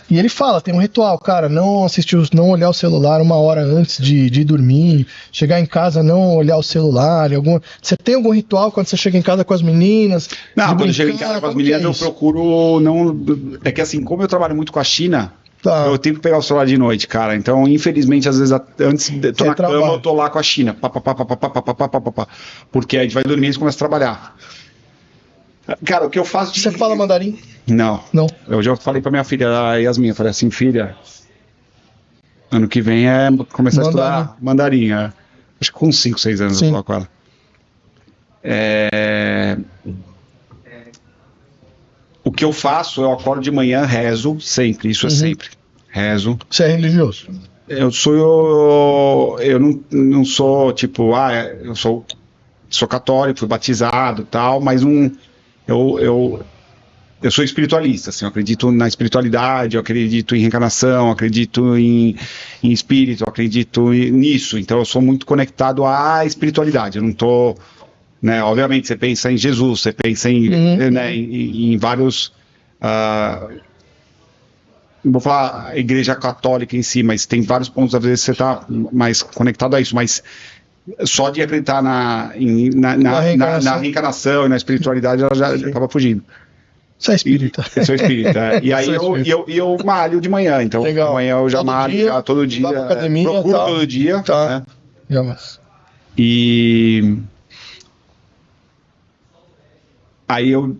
E ele fala, tem um ritual, cara, não olhar o celular 1 hora antes de dormir, chegar em casa, não olhar o celular. Você tem algum ritual quando você chega em casa com as meninas? Não, quando eu brincar, chego em casa com as como que meninas, é eu isso? procuro não. É que assim, como eu trabalho muito com a China, Tá. eu tenho que pegar o celular de noite, cara. Então, infelizmente, às vezes, antes de tô Você na cama, trabalha. eu tô lá com a China. Pá. Porque a gente vai dormir e eles começam a trabalhar. Cara, o que eu faço de. Você fala mandarim? Não. Não. Eu já falei pra minha filha, a Yasmin, eu falei assim, filha, ano que vem é começar a estudar mandarim. Acho que com 5, 6 anos Sim. eu falo com ela. O que eu faço, eu acordo de manhã, rezo, sempre, isso é sempre. Rezo. Você é religioso? Eu não sou, tipo, eu sou católico, fui batizado e tal, mas eu sou espiritualista, assim, eu acredito na espiritualidade, eu acredito em reencarnação, eu acredito em espírito, eu acredito nisso, então eu sou muito conectado à espiritualidade, eu não tô, né, obviamente você pensa em Jesus, você pensa né, em vários, não vou falar a igreja católica em si, mas tem vários pontos, às vezes você tá mais conectado a isso, mas só de acreditar na reencarnação e na espiritualidade, ela já acaba fugindo. Você é espírita. Eu sou espírita. E aí eu malho de manhã, então Legal. Amanhã eu já Todo malho dia, já todo dia. vai pra academia, procuro tá. todo dia. Tá. Né? Jamais. E aí eu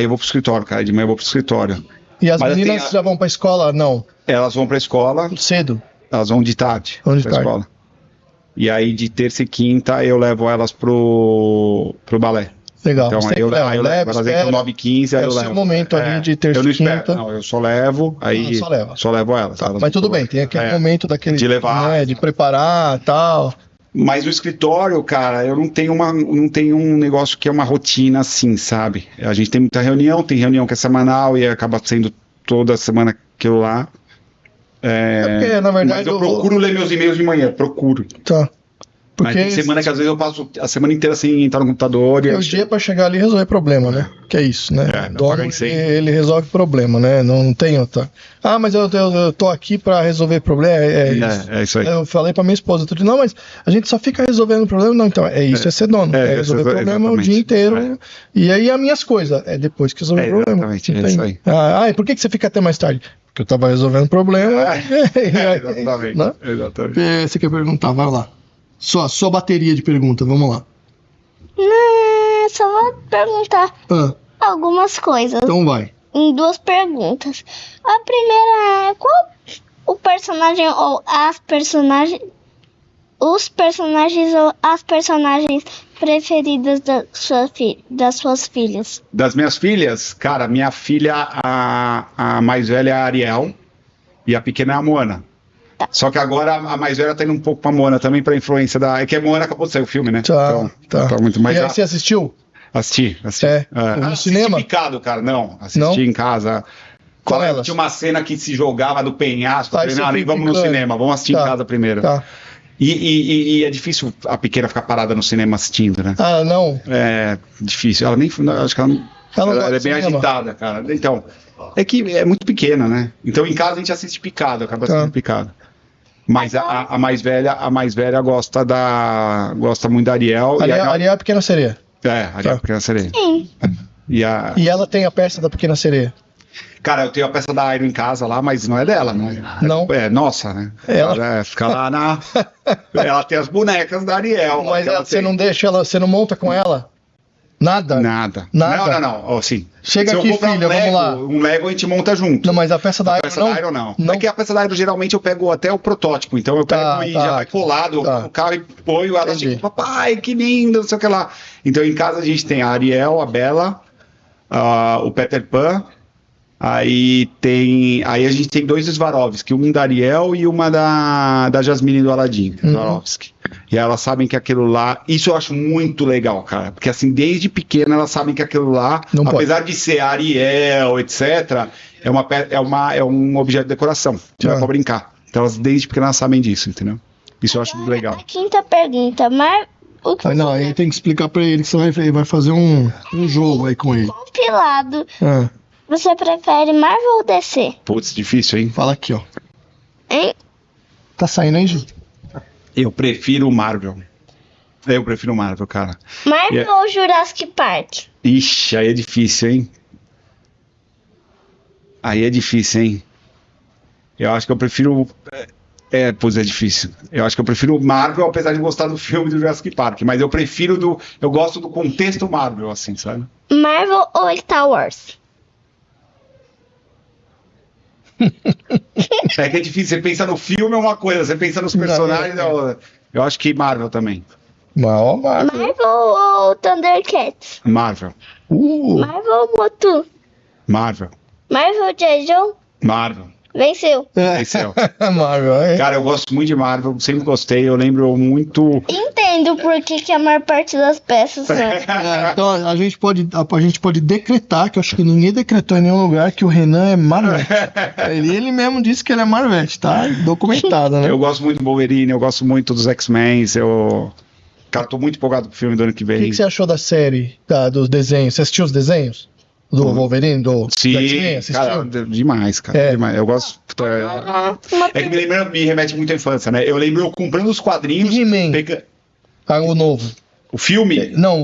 vou pro escritório, cara. De manhã eu vou pro escritório. E as Mas meninas já vão pra escola? Não. Elas vão pra escola, Cedo? elas vão de tarde Vão de pra tarde. escola. E aí de terça e quinta eu levo elas pro balé. Legal. Então Você aí eu leva, levo, elas entram 9h15, aí é eu o levo. seu momento ali de terça eu não e espero, quinta. não, eu só levo, aí só leva. levo elas. Tá, elas mas vão tudo pro bem, tem aquele balé. momento daquele De levar. né, de preparar e tal. Mas no escritório, cara, eu não tenho um negócio que é uma rotina assim, sabe? A gente tem muita reunião, tem reunião que é semanal e acaba sendo toda semana aquilo lá. Porque, na verdade, mas eu procuro ler meus e-mails de manhã, procuro. Tá. Mas Porque tem semana que às vezes eu passo a semana inteira sem entrar no computador. é o dia pra chegar ali e resolver problema, né? Que é isso, né? não Dono, paga incêndio. ele resolve problema, né? Não tem outra. Ah, mas eu tô aqui pra resolver problema. É isso aí. Eu falei pra minha esposa, tudo, não, mas a gente só fica resolvendo problema. Não, então, é ser dono. É resolver problema o dia inteiro. E aí as minhas coisas, depois que resolver o problema. Exatamente, Não é tem. isso aí. E por que você fica até mais tarde? Porque eu tava resolvendo problema. Exatamente. Né? Exatamente. Você quer perguntar? Vai lá. Sua bateria de pergunta, vamos lá. Não, só vou perguntar algumas coisas. Então vai. Em 2 perguntas. A primeira é qual o personagem ou as personagens. Os personagens ou as personagens preferidas das suas filhas? Das minhas filhas, cara, minha filha, a mais velha é a Ariel e a pequena é a Moana. Tá. Só que agora a mais velha tá indo um pouco pra Moana também, pra influência da. É que a Moana acabou de sair o filme, né? Tá. Tá muito mais. E aí você assistiu? Assisti. No Assisti cinema? picado, cara. Não, assisti Não? em casa. Com elas? Tinha uma cena que se jogava do penhasco. Tá, Eu falei, isso nem eu vamos fui no picando. cinema, vamos assistir em casa primeiro. Tá. E é difícil a pequena ficar parada no cinema assistindo, né? Ah, não. É difícil. Ela nem. Acho que ela não gosta é de bem cinema. agitada, cara. Então, é que é muito pequena, né? Então em casa a gente assiste picado, acaba assistindo picado. Mas a mais velha gosta muito da Ariel. Ariel é a Pequena Sereia. Ariel é a Pequena Sereia. Sim. E ela tem a peça da Pequena Sereia. Cara, eu tenho a peça da Airo em casa lá, mas não é dela, né? Não. É nossa, né? Ela fica lá na. Ela tem as bonecas da Ariel. Mas você não deixa ela, você não monta com ela? Nada? Nada. Nada? Não. Ó, assim, Chega se eu aqui, comprar filha, vamos lá. Um Lego a gente monta junto. Não, mas a peça da A Iron peça não? da Iron não. Não. É que a peça da Iron geralmente eu pego até o protótipo. Então eu pego e já vai colado no carro e ponho. Ela Entendi. chega, papai, que lindo, não sei o que lá. Então em casa a gente tem a Ariel, a Bella, o Peter Pan. Aí a gente tem 2 Swarovski, um da Ariel e uma da Jasmine do Aladdin, Swarovski. E elas sabem que aquilo lá, isso eu acho muito legal, cara, porque assim, desde pequena elas sabem que aquilo lá, Não apesar de ser Ariel, etc, é um objeto de decoração, não é pra brincar. Então elas desde pequena elas sabem disso, entendeu? Isso eu acho muito legal. A quinta pergunta, mas o que Não, aí tem que explicar pra ele que você vai fazer um jogo aí com ele. compilado Ah, você prefere Marvel ou DC? Putz, difícil, hein? fala aqui, ó. Hein? Tá saindo aí, Ju? Eu prefiro Marvel. Eu prefiro Marvel, cara. Marvel ou Jurassic Park? Ixi, aí é difícil, hein? Aí é difícil, hein? Eu acho que eu prefiro. Pois é difícil. Eu acho que eu prefiro Marvel, apesar de gostar do filme do Jurassic Park. Mas eu prefiro eu gosto do contexto Marvel, assim, sabe? Marvel ou Star Wars? É que é difícil. Você pensa no filme é uma coisa, você pensa nos personagens é outra. Eu acho que Marvel também. Marvel. Marvel ou Thundercats? Marvel. Marvel ou Motu? Marvel. Marvel Jason? Marvel. Venceu. Esse é o- Marvel, é. Cara, eu gosto muito de Marvel, sempre gostei. Eu lembro muito. Entendo por que a maior parte das peças são. Então a gente pode decretar, que eu acho que ninguém decretou em nenhum lugar, que o Renan é Marvete. Ele mesmo disse que ele é Marvete, tá documentado, né? Eu gosto muito do Wolverine, eu gosto muito dos X-Men. Cara, tô muito empolgado pro filme do ano que O vem. que você achou da série, dos desenhos? Você assistiu os desenhos? Do Wolverine, do X-Men? Assistiu? Cara, demais, cara. É. Demais. Eu gosto. É que me remete muito à infância, né? Eu lembro eu comprando os quadrinhos. He-Man. pega- O novo. O filme? Não,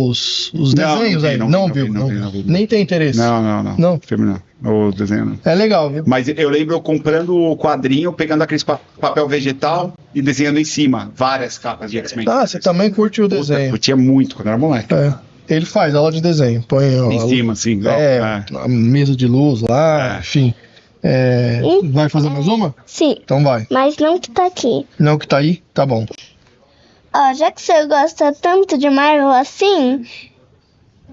os Não, desenhos não vi, aí. não Não vi, viu? não vi, não vi. Nem tem interesse. Não. Não? O filme não. O desenho não. É legal, viu? Mas eu lembro eu comprando o quadrinho, pegando aqueles papel vegetal e desenhando em cima várias capas de X-Men. Ah, você também curte o Puta, desenho. curtia muito quando era moleque. É. Ele faz aula de desenho. Põe Em cima, assim. a mesa de luz lá, É. enfim. Vai fazer mais uma? Sim, Então vai. mas não que tá aqui. Não que tá aí? Tá bom. Ó, já que você gosta tanto de Marvel assim,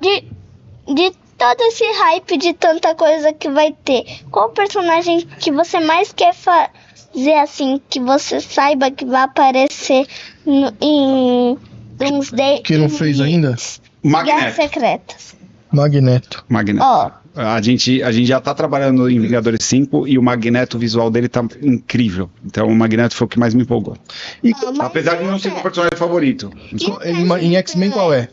de todo esse hype de tanta coisa que vai ter, qual personagem que você mais quer fazer assim, que você saiba que vai aparecer em Doomsday? Que não fez ainda? Guerras Magneto. Secretas. Magneto. Ó, A gente já tá trabalhando em Vingadores 5 e o Magneto, o visual dele tá incrível. Então o Magneto foi o que mais me empolgou. E mas Apesar de não ser meu personagem favorito. em X-Men qual é?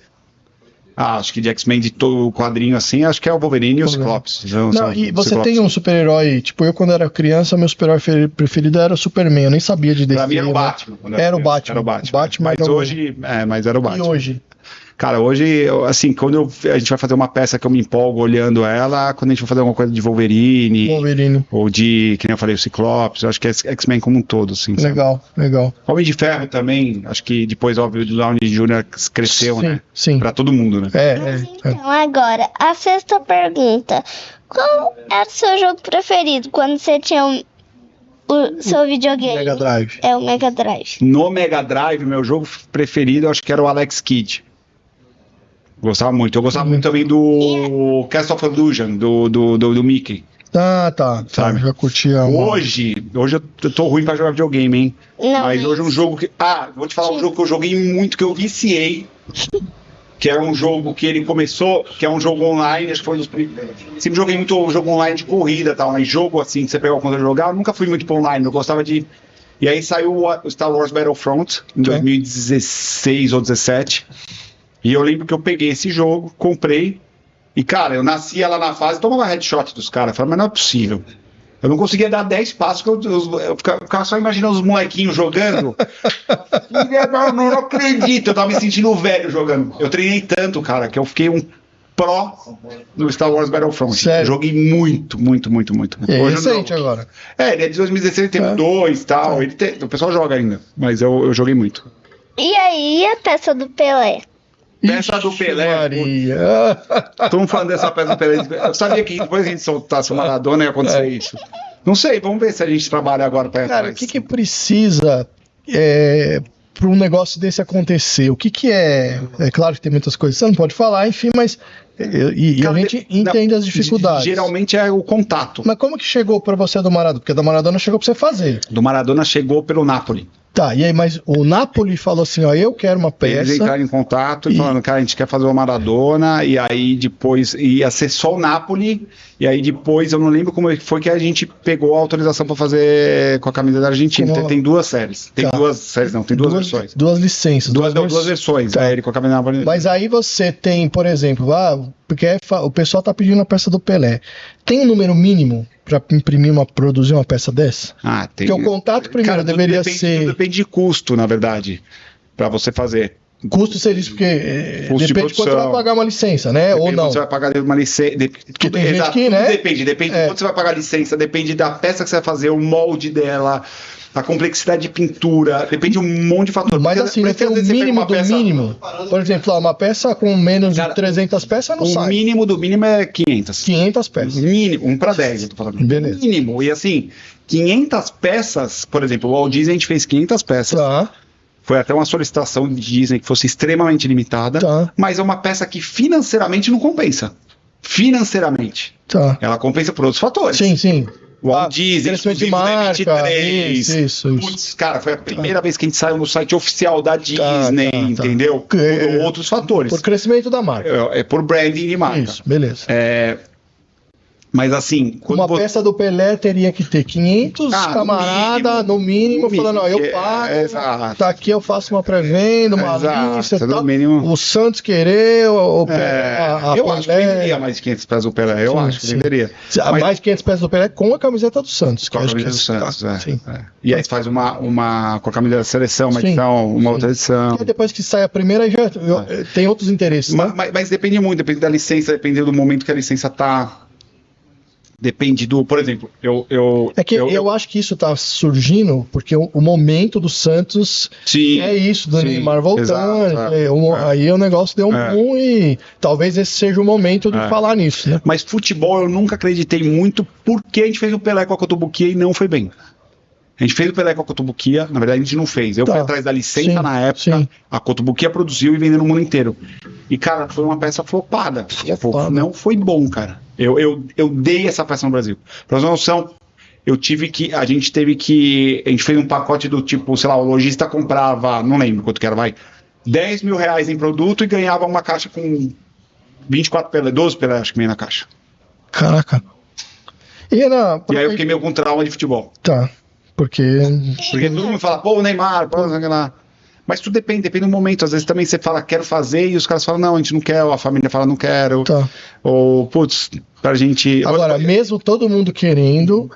Acho que de X-Men de todo o quadrinho assim, acho que é o Wolverine e o Ciclopes. Não, e você tem um super-herói, tipo, eu quando era criança, meu super-herói preferido era o Superman, eu nem sabia de Pra mim era o né? Batman. quando eu Era o criança. Batman. Era o Batman. Batman mas não- hoje, mas era o E Batman. hoje? Cara, hoje, assim, quando a gente vai fazer uma peça que eu me empolgo olhando ela, quando a gente vai fazer alguma coisa de Wolverine, Wolverine. ou de, que nem eu falei, o Ciclopes, eu acho que é X-Men como um todo, assim. sabe? Legal. Homem de Ferro também, acho que depois, óbvio, do Downey Jr. cresceu, né? Sim. Pra todo mundo, né? então agora, a sexta pergunta. Qual era o seu jogo preferido quando você tinha o seu videogame? Mega Drive. É o Mega Drive. No Mega Drive, meu jogo preferido, eu acho que era o Alex Kidd. Gostava muito. Eu gostava muito também do Castle of Illusion, do Mickey. Tá. Sabe? Já curtia. Hoje eu tô ruim pra jogar videogame, hein? Não, Mas hoje é um jogo que... vou te falar um jogo que eu joguei muito, que eu viciei. Que era um jogo que ele começou, que é um jogo online, acho que foi um dos primeiros. Sempre joguei muito jogo online de corrida e tal, mas jogo assim, que você pegava quando eu jogava, eu nunca fui muito pro online, eu gostava de... E aí saiu o Star Wars Battlefront, em 2016 ou 17. E eu lembro que eu peguei esse jogo, comprei, e cara, eu nascia lá na fase, tomava headshot dos caras, falei, mas não é possível. Eu não conseguia dar 10 passos, porque eu ficava só imaginando os molequinhos jogando. não acredito, eu tava me sentindo velho jogando. Eu treinei tanto, cara, que eu fiquei um pró no Star Wars Battlefront. Sério? Joguei muito. É Hoje recente eu não. agora. Ele é de 2016, teve 2 e tal. O pessoal joga ainda, mas eu joguei muito. E aí, a peça do Pelé? Peça do Ixi, Pelé. Maria. Estamos falando dessa peça do Pelé. Eu sabia que depois que a gente soltasse o Maradona ia acontecer isso. Não sei, vamos ver se a gente trabalha agora para Cara, o que precisa para um negócio desse acontecer? O que é? É claro que tem muitas coisas que você não pode falar, enfim, mas a gente entende as dificuldades. Geralmente é o contato. Mas como que chegou para você do Maradona? Porque do Maradona chegou para você fazer. Do Maradona chegou pelo Napoli. Tá, e aí, mas o Napoli falou assim, ó, eu quero uma peça. Eles entraram em contato e falaram, cara, a gente quer fazer o Maradona, e aí depois ia ser só o Napoli, e aí depois, eu não lembro como foi que a gente pegou a autorização para fazer com a camisa da Argentina. Tem duas séries. Tem duas séries, não, tem duas versões. Duas licenças. Duas versões, tá. Ele com a camisa da Napoli. Mas aí você tem, por exemplo, porque o pessoal tá pedindo a peça do Pelé. Tem um número mínimo para produzir uma peça dessa? Tem. Porque o contato primeiro deveria ser... Tudo depende de custo, na verdade, para você fazer. Custo seria isso, porque Custo de depende de quanto você vai pagar uma licença, né? Depende ou não. Você vai pagar uma licença. Tudo, tem gente que, né? Depende de quanto você vai pagar a licença, depende da peça que você vai fazer, o molde dela, a complexidade de pintura, depende de um monte de fatores. Mas assim, não tem o mínimo do mínimo. Por exemplo, uma peça com menos de 300 peças não sai. O mínimo do mínimo é 500. 500 peças. Mínimo, 1 para 10, eu tô falando. Beleza. Mínimo. E assim, 500 peças, por exemplo, o Walt Disney a gente fez 500 peças. Tá. Foi até uma solicitação de Disney que fosse extremamente limitada, tá. Mas é uma peça que financeiramente não compensa. Financeiramente. Tá. Ela compensa por outros fatores. Sim. O Walt Disney, crescimento de marca, isso. Putz, cara, foi a primeira vez que a gente saiu no site oficial da Disney, entendeu? Por outros fatores. Por crescimento da marca. É por branding de marca. Isso, beleza. Mas assim... Uma peça do Pelé teria que ter 500 camarada no mínimo, falando, ó, eu pago, tá aqui, eu faço uma pré-venda, uma lista, tal. O Santos querer, o Pelé... eu acho que venderia mais de 500 peças do Pelé, acho que venderia. Mais de 500 peças do Pelé com a camiseta do Santos. Com a camiseta do Santos, E aí faz uma com a camiseta da seleção, uma edição, uma outra edição. E depois que sai a primeira, já tem outros interesses. Mas depende muito, depende da licença, depende do momento que a licença tá... Depende do, por exemplo, eu acho que isso tá surgindo porque o momento do Santos é isso, do Neymar voltando. Aí o negócio deu um boom e talvez esse seja o momento de falar nisso, né? Mas futebol eu nunca acreditei muito porque a gente fez o Pelé com a Cotobuquia e não foi bem. A gente fez o Pelé com a Cotobuquia, na verdade a gente não fez. Eu fui atrás da licença na época, a Cotobuquia produziu e vendeu no mundo inteiro. E, cara, foi uma peça flopada. Não foi bom, cara. Eu dei essa peça no Brasil. Pra você ter noção, a gente fez um pacote do tipo, sei lá, o lojista comprava, não lembro quanto que era, 10 mil reais em produto e ganhava uma caixa com 24 Pelé, 12 Pelé, acho que meio na caixa. Caraca. E aí eu fiquei meio com trauma de futebol. Tá. Porque todo mundo fala, pô, o Neymar, pô, sei lá. Mas tudo depende do momento. Às vezes também você fala, quero fazer, e os caras falam, não, a gente não quer, ou a família fala, não quero. Tá. Ou, putz, pra gente... Agora, mesmo todo mundo querendo,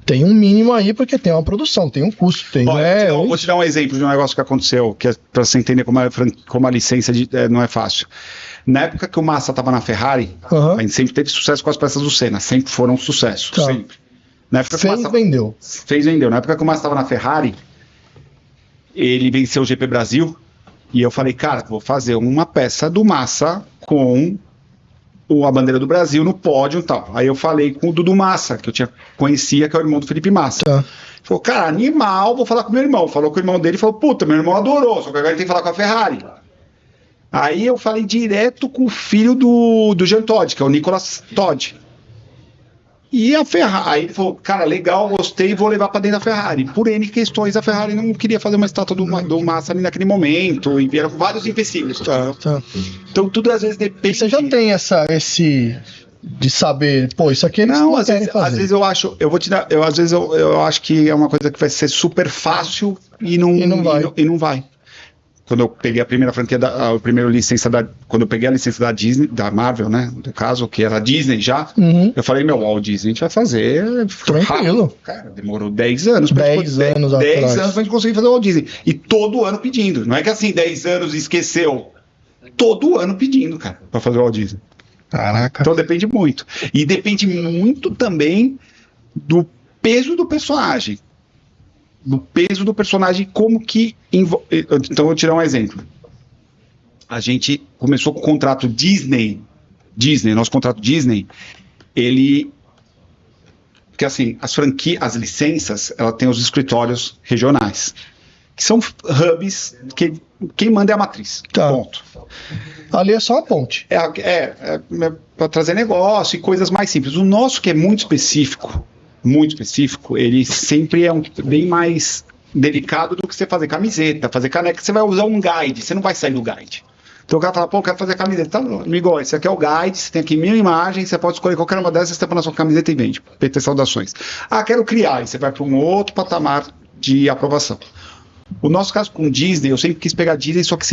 tem um mínimo aí, porque tem uma produção, tem um custo. Vou te dar um exemplo de um negócio que aconteceu, que é pra você entender como a licença não é fácil. Na época que o Massa tava na Ferrari, a gente sempre teve sucesso com as peças do Senna, sempre foram um sucesso, sempre. Na época vendeu. Na época que o Massa estava na Ferrari, ele venceu o GP Brasil, e eu falei, cara, vou fazer uma peça do Massa com a bandeira do Brasil no pódio e tal. Aí eu falei com o Dudu Massa, que eu conhecia, que é o irmão do Felipe Massa. Ele falou, cara, animal, vou falar com meu irmão. Falou com o irmão dele e falou, puta, meu irmão adorou, só que agora ele tem que falar com a Ferrari. Aí eu falei direto com o filho do Jean Todt, que é o Nicolas Todt. E a Ferrari, aí ele falou, cara, legal, gostei, vou levar pra dentro da Ferrari. Por N questões, a Ferrari não queria fazer uma estátua do Massa ali naquele momento, e vieram vários empecilhos. Então tudo às vezes depende. E você já tem esse de saber, pô, isso aqui eles não querem fazer. Às vezes eu acho, eu acho que é uma coisa que vai ser super fácil e não vai. Quando eu peguei a primeira franquia, quando eu peguei a licença da Disney, da Marvel, né, no caso, que era a Disney já, eu falei, o Walt Disney a gente vai fazer tranquilo. Cara, demorou 10 anos. 10 anos pra gente conseguir fazer o Walt Disney. E todo ano pedindo. Não é que assim, 10 anos e esqueceu. Todo ano pedindo, cara, pra fazer o Walt Disney. Caraca. Então depende muito. E depende muito também do peso do personagem. Como que... Então, eu vou tirar um exemplo. a gente começou com o contrato Disney, nosso contrato Disney, porque assim, as licenças, ela tem os escritórios regionais, que são hubs que quem manda é a matriz, ponto. Ali é só a ponte. Para trazer negócio e coisas mais simples. O nosso, que é muito específico, ele sempre é bem mais delicado do que você fazer camiseta, fazer caneca, você vai usar um guide, você não vai sair do guide. Então o cara fala, pô, eu quero fazer camiseta. Tá, amigo, esse aqui é o guide, você tem aqui 1000 imagens, você pode escolher qualquer uma dessas, você põe na sua camiseta e vende. PT Saudações. Quero criar, e você vai para um outro patamar de aprovação. O nosso caso com Disney, eu sempre quis pegar Disney, só que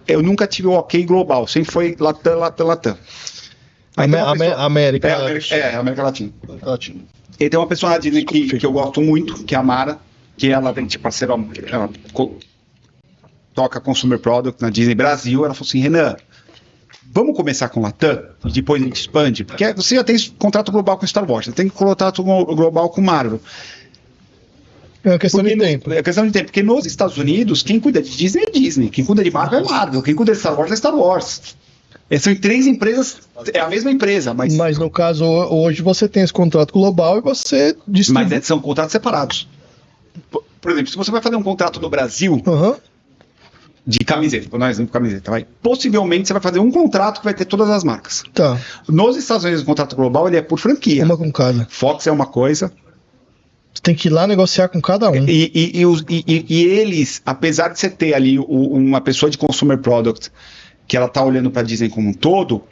eu nunca tive o ok global, sempre foi Latam. América Latina. E tem uma pessoa na Disney que eu gosto muito, que é a Mara, que ela tem tipo parceira, ela toca Consumer Product na Disney Brasil. Ela falou assim, Renan, vamos começar com Latam e depois a gente expande, porque você já tem contrato global com Star Wars, você tem contrato global com Marvel. É uma questão de tempo. É questão de tempo, porque nos Estados Unidos, quem cuida de Disney é Disney, quem cuida de Marvel é Marvel, quem cuida de Star Wars é Star Wars. São 3 empresas, é a mesma empresa, mas no caso, hoje você tem esse contrato global e você distribui. Mas são contratos separados. Por exemplo, se você vai fazer um contrato no Brasil de camiseta, vou dar um exemplo de camiseta, possivelmente você vai fazer um contrato que vai ter todas as marcas. Tá. Nos Estados Unidos, o contrato global ele é por franquia. Uma com cada. Fox é uma coisa. Você tem que ir lá negociar com cada um. E eles, apesar de você ter ali uma pessoa de Consumer Product que ela está olhando para a Disney como um todo,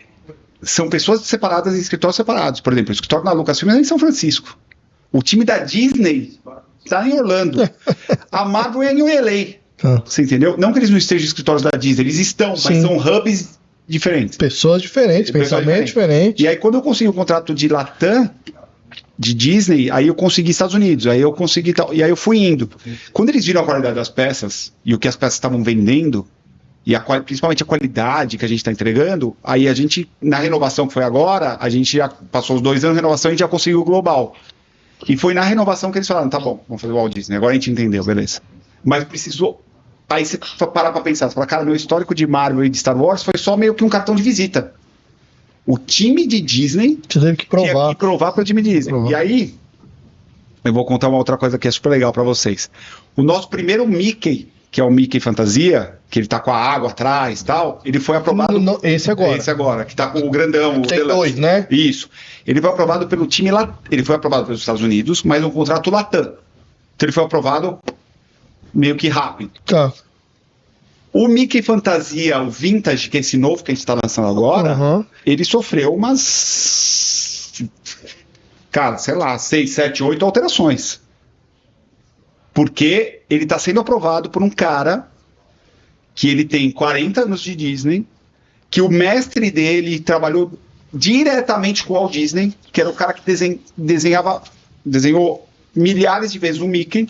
são pessoas separadas em escritórios separados. Por exemplo, o escritório da Lucasfilm é em São Francisco. O time da Disney está em Orlando. A Marvel é em LA. Você entendeu? Não que eles não estejam em escritórios da Disney, eles estão, mas são hubs diferentes. Pessoas diferentes, pensamento diferente. E aí, quando eu consegui o contrato de Latam, de Disney, aí eu consegui Estados Unidos, aí eu consegui tal, e aí eu fui indo. Quando eles viram a qualidade das peças e o que as peças estavam vendendo, e principalmente a qualidade que a gente está entregando, aí a gente, na renovação que foi agora, a gente já passou os 2 anos de renovação e a gente já conseguiu o global. E foi na renovação que eles falaram, tá bom, vamos fazer o Walt Disney, agora a gente entendeu, beleza. Mas precisou, aí você para pra pensar, você fala, cara, meu histórico de Marvel e de Star Wars foi só meio que um cartão de visita. O time de Disney você teve que provar. Tinha que provar para o time de Disney. E aí, eu vou contar uma outra coisa que é super legal para vocês. O nosso primeiro Mickey, que é o Mickey Fantasia, que ele tá com a água atrás e tal, ele foi aprovado... Esse agora, que tá com o grandão. Tem 2, né? Isso. Ele foi aprovado pelo time lá. Ele foi aprovado pelos Estados Unidos, mas um contrato Latam. Então ele foi aprovado meio que rápido. Tá. O Mickey Fantasia, o Vintage, que é esse novo que a gente está lançando agora, ele sofreu umas... Cara, sei lá, 6, 7, 8 alterações. Porque ele está sendo aprovado por um cara que ele tem 40 anos de Disney, que o mestre dele trabalhou diretamente com o Walt Disney, que era o cara que desenhou milhares de vezes o Mickey,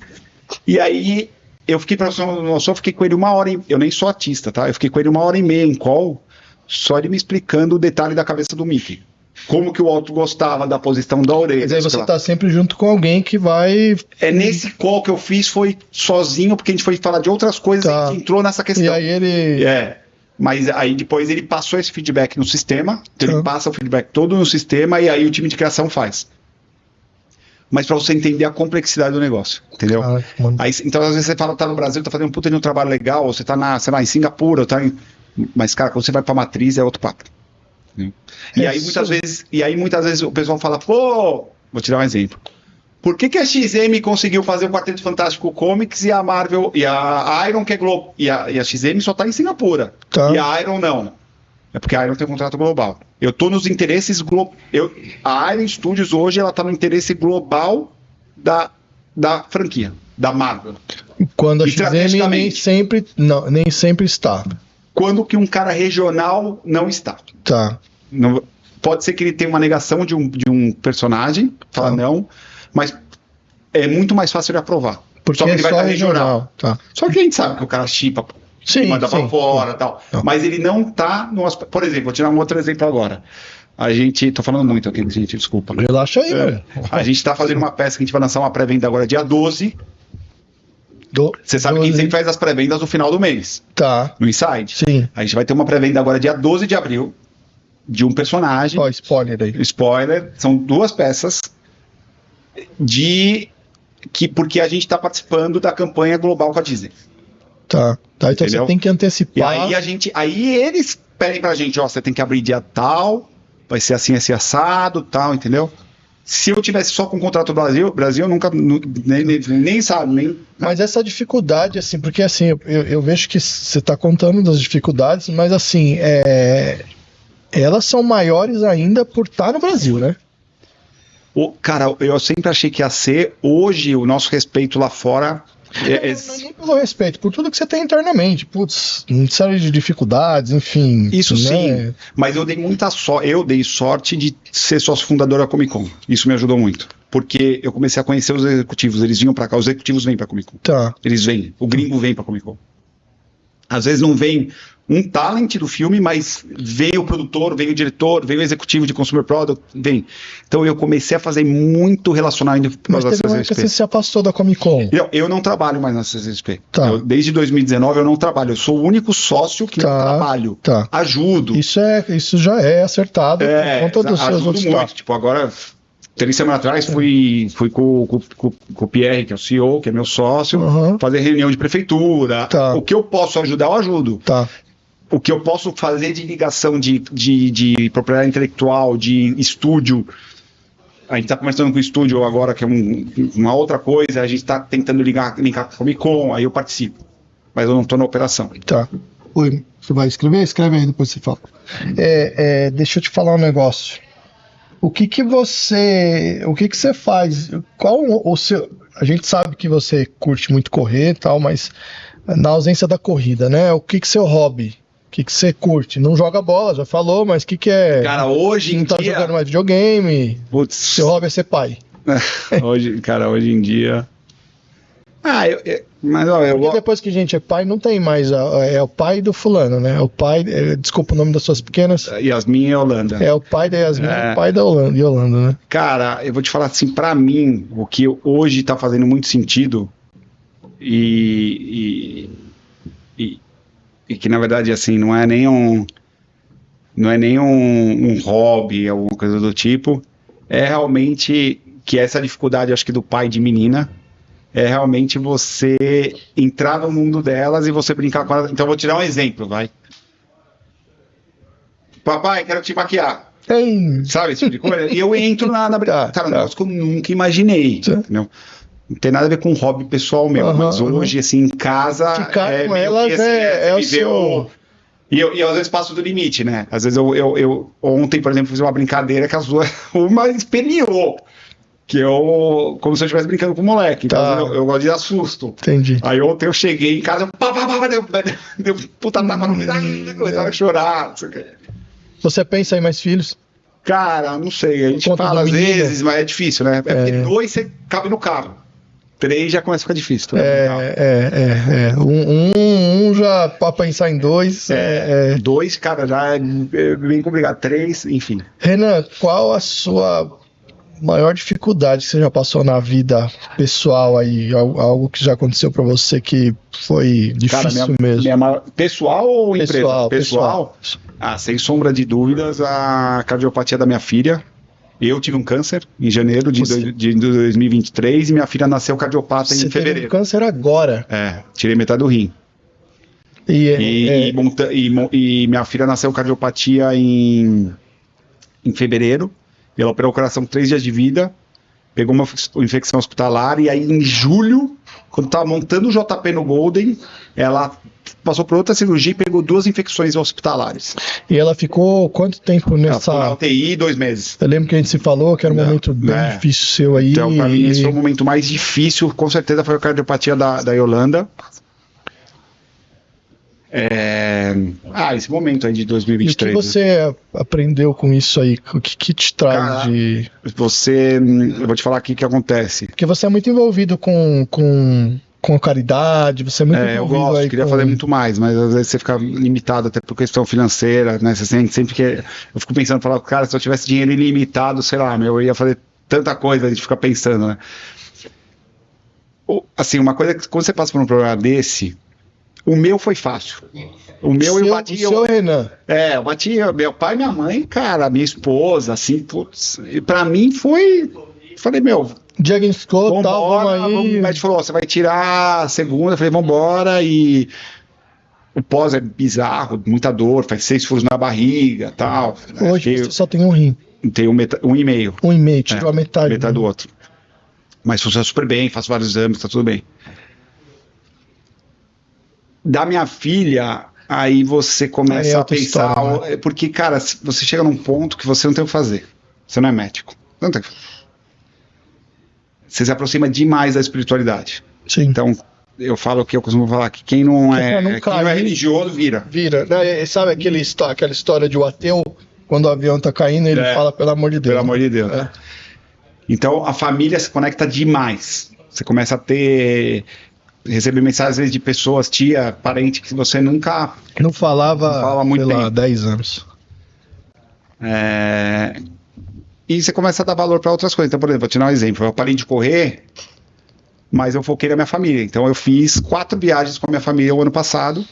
e aí... Eu fiquei com ele 1 hora, eu nem sou artista, tá? Eu fiquei com ele 1h30 em call, só ele me explicando o detalhe da cabeça do Mickey. Como que o Walt gostava da posição da orelha. Mas aí você tá sempre junto com alguém que vai... Nesse call que eu fiz foi sozinho, porque a gente foi falar de outras coisas e entrou nessa questão. E aí ele... Mas aí depois ele passou esse feedback no sistema, então ele passa o feedback todo no sistema e aí o time de criação faz. Mas para você entender a complexidade do negócio, entendeu? Aí, então, às vezes você fala, tá no Brasil, tá fazendo um puta de um trabalho legal, ou você tá sei lá, em Singapura, ou tá em... Mas, cara, quando você vai pra matriz, é outro papo. E aí, muitas vezes, o pessoal fala, pô, vou tirar um exemplo. Por que a XM conseguiu fazer o Quarteto Fantástico Comics e a Marvel, e a Iron, que é Globo, e a XM só tá em Singapura, e a Iron não? É porque a Iron tem um contrato global. Eu tô nos interesses a Iron Studios hoje ela tá no interesse global da franquia, da Marvel. Quando a XM nem sempre está. Quando que um cara regional não está. Tá. Pode ser que ele tenha uma negação de um personagem, fala não, mas é muito mais fácil de aprovar. Porque só que ele vai só estar regional. Tá. Só que a gente sabe que o cara chipa, manda pra fora e tal. Mas ele não tá no aspecto. Por exemplo, vou tirar um outro exemplo agora. Tô falando muito aqui, gente, desculpa. Relaxa aí, velho. A gente tá fazendo uma peça que a gente vai lançar uma pré-venda agora dia 12. Você sabe que a gente sempre faz as pré-vendas no final do mês, Tá, no Inside. sim. A gente vai ter uma pré-venda agora dia 12 de abril, de um personagem. Ó, spoiler aí. Spoiler, são 2 peças porque a gente está participando da campanha global com a Disney. Tá, então Entendeu? você tem que E antecipar. aí eles pedem pra gente, ó, você tem que abrir dia tal, vai ser assim, esse assado, tal, entendeu? Se eu tivesse só com o contrato do Brasil eu nunca, nem sabe, nem... Mas essa dificuldade, assim, porque assim, eu vejo que você está contando das dificuldades, mas assim, elas são maiores ainda por estar no Brasil, né? Cara, eu sempre achei que ia ser, hoje o nosso respeito lá fora... Não é nem pelo respeito, por tudo que você tem internamente, putz, uma série de dificuldades, enfim. Isso né? sim, mas eu dei sorte de ser sócio fundador da Comic Con. Isso me ajudou muito, porque eu comecei a conhecer os executivos, eles vinham pra cá, os executivos vêm pra Comic Con. Tá. Eles vêm, o gringo vem pra Comic Con. Às vezes não vem um talent do filme, mas veio o produtor, veio o diretor, veio o executivo de Consumer Product, vem. Então eu comecei a fazer muito relacionamento Mas teve uma época que você se afastou da Comic Con. Eu não trabalho mais na CCXP. Tá. Desde 2019 eu não trabalho. Eu sou o único sócio que não trabalho. Tá. Ajudo. Isso já é acertado por conta dos seus outros muito. Tipo, agora, 3 semanas atrás, fui com o Pierre, que é o CEO, que é meu sócio, fazer reunião de prefeitura. Tá. O que eu posso ajudar, eu ajudo. Tá. O que eu posso fazer de ligação de propriedade intelectual, de estúdio. A gente está conversando com o estúdio agora, que é uma outra coisa. A gente está tentando linkar com a Comic Con, aí eu participo. Mas eu não estou na operação. Tá. Oi, você vai escrever? Escreve aí, depois você fala. Deixa eu te falar um negócio. O que você faz? Qual o seu... A gente sabe que você curte muito correr e tal, mas na ausência da corrida, né? O que é seu hobby? O que você curte? Não joga bola, já falou, mas o que é? Cara, hoje em dia... Não tá jogando mais videogame? Putz. Seu hobby é ser pai. hoje em dia... Porque depois que a gente é pai, não tem mais. É o pai do fulano, né? O pai. Desculpa o nome das suas pequenas. Yasmin e Holanda. É o pai da Yasmin e o pai da Yolanda, né? Cara, eu vou te falar assim, pra mim, o que hoje tá fazendo muito sentido e que na verdade assim não é nem um hobby, alguma coisa do tipo, é realmente que essa dificuldade, acho que do pai de menina, é realmente você entrar no mundo delas e você brincar com elas. Então eu vou te dar um exemplo, vai. Papai, quero te maquiar. Sabe esse tipo de coisa? E eu entro na brincadeira. Cara, um negócio que eu nunca imaginei. Entendeu? Não tem nada a ver com um hobby pessoal meu, mas hoje, assim, em casa... Ficar com elas é o seu... E eu às vezes passo do limite, né? Às vezes eu ontem, por exemplo, fiz uma brincadeira que as duas... Uma espelhou. Como se eu estivesse brincando com o moleque. Então eu gosto de dar susto. Entendi. Aí ontem eu cheguei em casa, deu puta tapa no meio, começava a chorar. Não sei o quê. Você pensa em mais filhos? Cara, não sei. A gente fala às vezes, mas é difícil, né? Porque 2 você cabe no carro. 3 já começa a ficar difícil. Um já pra pensar em 2. 2, cara, já é bem complicado. 3, enfim. Renan, qual a sua maior dificuldade que você já passou na vida pessoal aí? Algo que já aconteceu pra você que foi difícil mesmo? Pessoal ou empresa? Pessoal. Sem sombra de dúvidas, a cardiopatia da minha filha. Eu tive um câncer em janeiro de 2023 e minha filha nasceu cardiopata em fevereiro. Você teve um câncer agora? Tirei metade do rim. E minha filha nasceu cardiopatia em fevereiro. Ela operou o coração 3 dias de vida, pegou uma infecção hospitalar e aí em julho, quando estava montando o JP no Golden, ela passou por outra cirurgia e pegou 2 infecções hospitalares. E ela ficou quanto tempo nessa... Ela ficou na UTI 2 meses. Eu lembro que a gente se falou que era um momento bem difícil seu aí. Então, para mim, esse foi o momento mais difícil, com certeza foi a cardiopatia da Yolanda. Esse momento aí de 2023. E o que você aprendeu com isso aí? O que te traz de... Eu vou te falar aqui o que acontece. Porque você é muito envolvido com caridade, você é muito envolvido. Eu gosto, aí queria fazer muito mais, mas às vezes você fica limitado até por questão financeira, né? Você sempre que... Eu fico pensando, cara, se eu tivesse dinheiro ilimitado, sei lá, eu ia fazer tanta coisa, a gente fica pensando, né? Assim, uma coisa que quando você passa por um problema desse, o meu foi fácil. O meu eu bati. O seu Renan. Eu bati meu pai e minha mãe, cara, minha esposa, assim, putz. E pra mim foi. Falei, meu. Diagnosticou, tal, vamos aí. O médico falou: você vai tirar a segunda. Eu falei, vambora. E o pós é bizarro, muita dor, faz 6 furos na barriga tal. Hoje você só tem um rim. Tem um e meio. Um e meio, tirou a metade. Metade do outro. Mas funciona super bem, faço vários exames, tá tudo bem. Da minha filha, aí você começa a pensar. História, né? Porque, cara, você chega num ponto que você não tem o que fazer. Você não é médico. Não tem o que fazer. Você se aproxima demais da espiritualidade. Sim. Então, eu costumo falar que quem não é religioso, vira. Vira. Sabe aquela história de o ateu, quando o avião tá caindo, ele fala, pelo amor de Deus. Pelo amor de Deus. Então, a família se conecta demais. Você começa a receber mensagens às vezes de pessoas, tia, parente, que você nunca... Não falava muito bem. Há 10 anos. E você começa a dar valor para outras coisas. Então, por exemplo, vou te dar um exemplo. Eu parei de correr, mas eu foquei na minha família. Então, eu fiz 4 viagens com a minha família o ano passado.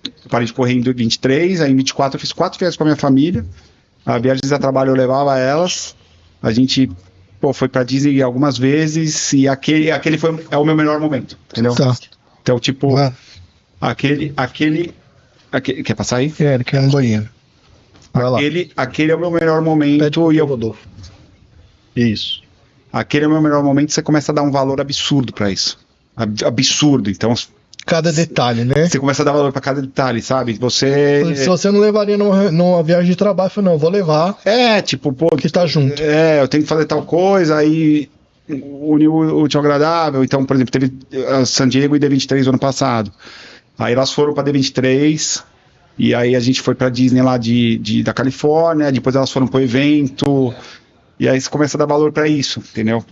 Eu parei de correr em 23, aí em 24 eu fiz 4 viagens com a minha família. As viagens a trabalho eu levava elas. A gente... foi pra Disney algumas vezes e aquele é o meu melhor momento, entendeu? Tá. Então, tipo, aquele quer passar aí? Ele quer um banheiro. Aquele é o meu melhor momento e eu... Rodolfo. Isso. Aquele é o meu melhor momento, você começa a dar um valor absurdo pra isso. Absurdo, então... Cada detalhe, né? Você começa a dar valor pra cada detalhe, sabe? Se você não levaria numa viagem de trabalho, eu falei, não, vou levar. Tipo, pô... Que tá junto. Eu tenho que fazer tal coisa, aí unir o útil ao agradável. Então, por exemplo, teve San Diego e D23 ano passado. Aí elas foram pra D23, e aí a gente foi pra Disney lá da Califórnia, depois elas foram pro evento, e aí você começa a dar valor pra isso, entendeu?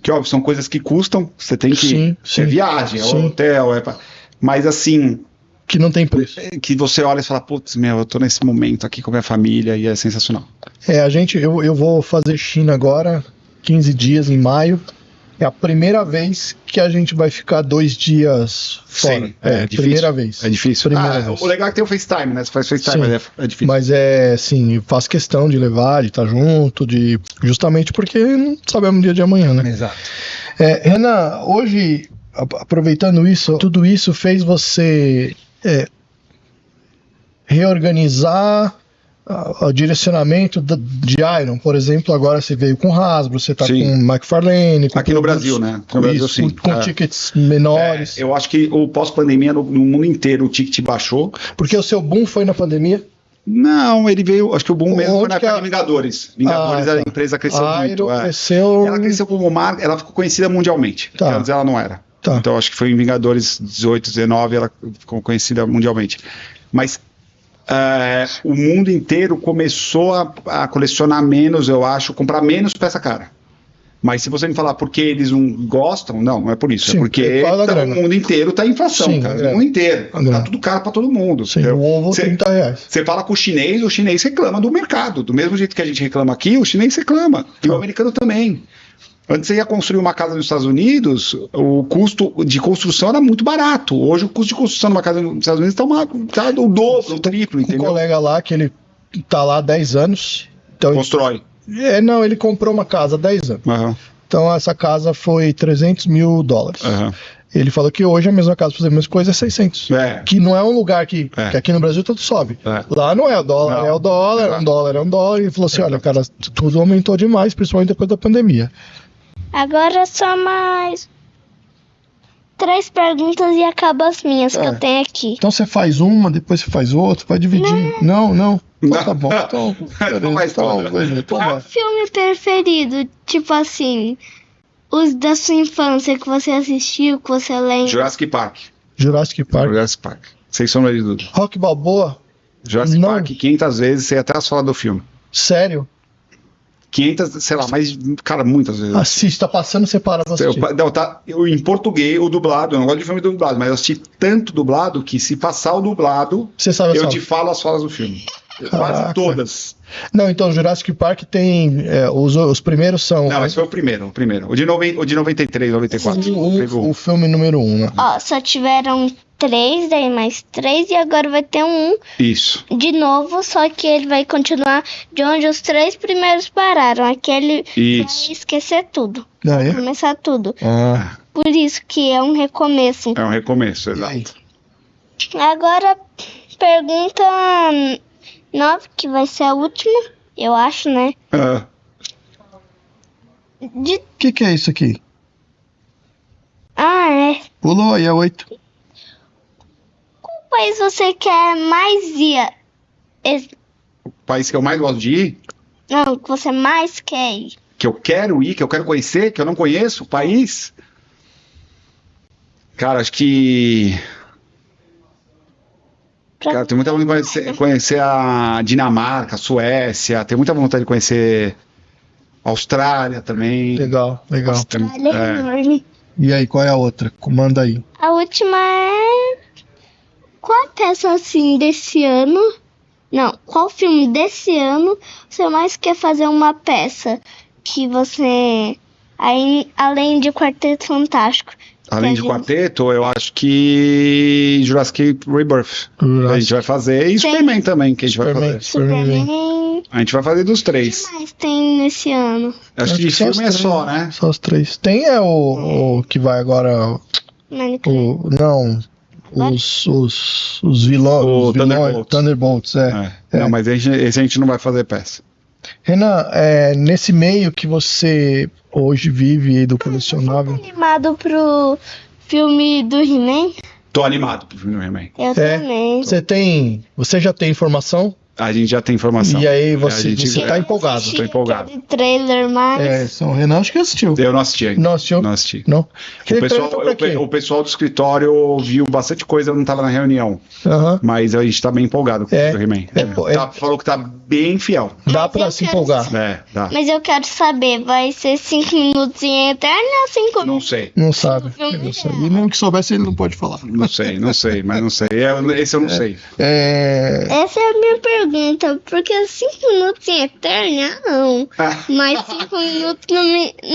Que, óbvio, são coisas que custam, você tem que... Sim. É viagem, é hotel, mas assim... Que não tem preço. Que você olha e fala, putz, eu tô nesse momento aqui com a minha família e é sensacional. Eu vou fazer China agora, 15 dias em maio. É a primeira vez que a gente vai ficar 2 dias fora. Sim, é difícil. Primeira vez. É difícil. Vez. O legal é que tem o FaceTime, né? Você faz FaceTime, mas é difícil. Mas sim, faço questão de levar, de estar junto, justamente porque não sabemos o dia de amanhã, né? Exato. Renan, hoje, aproveitando isso, tudo isso fez você reorganizar o direcionamento de Iron, por exemplo. Agora você veio com Hasbro, você está com McFarlane, com aqui no Brasil, né? No Brasil, sim. Com tickets menores. Eu acho que o pós-pandemia no mundo inteiro o ticket baixou. Porque o seu boom foi na pandemia? Não, ele veio. Acho que o boom mesmo foi na época de Vingadores. Vingadores, a empresa cresceu muito. Ela cresceu como marca, ela ficou conhecida mundialmente. Antes ela não era. Então acho que foi em Vingadores 18, 19, ela ficou conhecida mundialmente. Mas o mundo inteiro começou a colecionar menos, eu acho, comprar menos peça cara. Mas se você me falar porque eles não gostam, não é por isso. Sim, é porque o mundo inteiro está em inflação, sim, cara. O mundo inteiro. Está tudo caro para todo mundo. Sim, o ovo R$30. Você fala com o chinês reclama do mercado. Do mesmo jeito que a gente reclama aqui, o chinês reclama. E o americano também. Antes você ia construir uma casa nos Estados Unidos, o custo de construção era muito barato. Hoje o custo de construção de uma casa nos Estados Unidos está o dobro, o triplo, entendeu? Um colega lá, que ele está lá há 10 anos. Então constrói. Ele comprou uma casa há 10 anos. Uhum. Então essa casa foi $300 mil. Uhum. Ele falou que hoje a mesma casa, fazer a mesma coisa, é 600. Que não é um lugar que aqui no Brasil tudo sobe. Lá não é o dólar, não. É o dólar, é um dólar. Ele falou assim, olha, cara, tudo aumentou demais, principalmente depois da pandemia. Agora só mais 3 perguntas e acaba as minhas que eu tenho aqui. Então você faz uma, depois você faz outra, vai dividir. Não. Então, tá bom. Então, qual filme preferido, tipo assim, os da sua infância que você assistiu, que você lembra? Jurassic Park. Sem sombra de dúvida. Rock Balboa? Jurassic Park 500 vezes, sei até as falas do filme. Sério? 500, sei lá, mas, cara, muitas vezes. Assiste, tá passando, você para pra assistir. Eu, em português, o dublado, eu não gosto de filme dublado, mas eu assisti tanto dublado que se passar o dublado, você sabe eu te falo as falas do filme. Quase Caraca. todas. Não, então Jurassic Park tem. Os primeiros são. Não, esse foi o primeiro. O de 93, 94. Teve O filme número 1, né? Ó, só tiveram 3, daí mais 3 e agora vai ter um Isso. de novo, só que ele vai continuar de onde os 3 primeiros pararam. Aquele Isso. vai esquecer tudo, Ah, é? começar tudo. Ah, Por isso que é um recomeço. É um recomeço, e aí? exato. Agora, pergunta 9, que vai ser a última, eu acho, né? Ah, De... O que é isso aqui? é. Pulou aí, é 8. Qual país você quer mais ir? o país que eu mais gosto de ir, Não, que você mais quer ir. que eu quero ir, que eu quero conhecer, que eu não conheço, o país. Cara, acho que. Cara, tenho muita vontade de conhecer a Dinamarca, a Suécia, tenho muita vontade de conhecer a Austrália também. Legal, legal. Olha, É. enorme. E aí, qual é a outra? Comanda aí. A última é... Qual peça, assim, desse ano... Não, qual filme desse ano você mais quer fazer uma peça que você... Aí, além de Quarteto Fantástico. Além que de a gente- Quarteto, eu acho que Jurassic Rebirth. A gente vai fazer. E Superman também, que a gente vai Superman. fazer. Superman... A gente vai fazer dos O que 3. mais tem nesse ano? Acho que de só os filme é três, só, né? Só os 3. Tem o que vai agora. Minecraft. Não. Os vilões. O Os vilões, Thunderbolts. Thunderbolts, Não, mas esse a gente não vai fazer peça. Renan, nesse meio que você hoje vive aí do colecionável. Animado pro filme do He-Man? Tô animado pro filme do He-Man. Eu também. Você já tem informação? A gente já tem informação. E aí A você gente- tá empolgado. Tô empolgado. Aquele trailer mais... São Renan, acho que assistiu. Eu não assisti ainda. Não assistiu? Não assisti. Não. O Aquele pessoal, trailer tá pra quê? o pessoal do escritório viu bastante coisa, eu não tava na reunião. Aham. Mas a gente tá bem empolgado com o He-Man. Falou que tá bem fiel. Dá Mas pra eu se quero empolgar. Dá. Mas eu quero saber, vai ser 5 minutos em eterno ou 5 Não minutos? sei. Não sabe. Filme Não sabe. E mesmo que soubesse, ele não pode falar. Não sei, mas não sei. Esse eu não sei. Essa é a minha pergunta, porque 5 minutos em eterno, não. Mas 5 minutos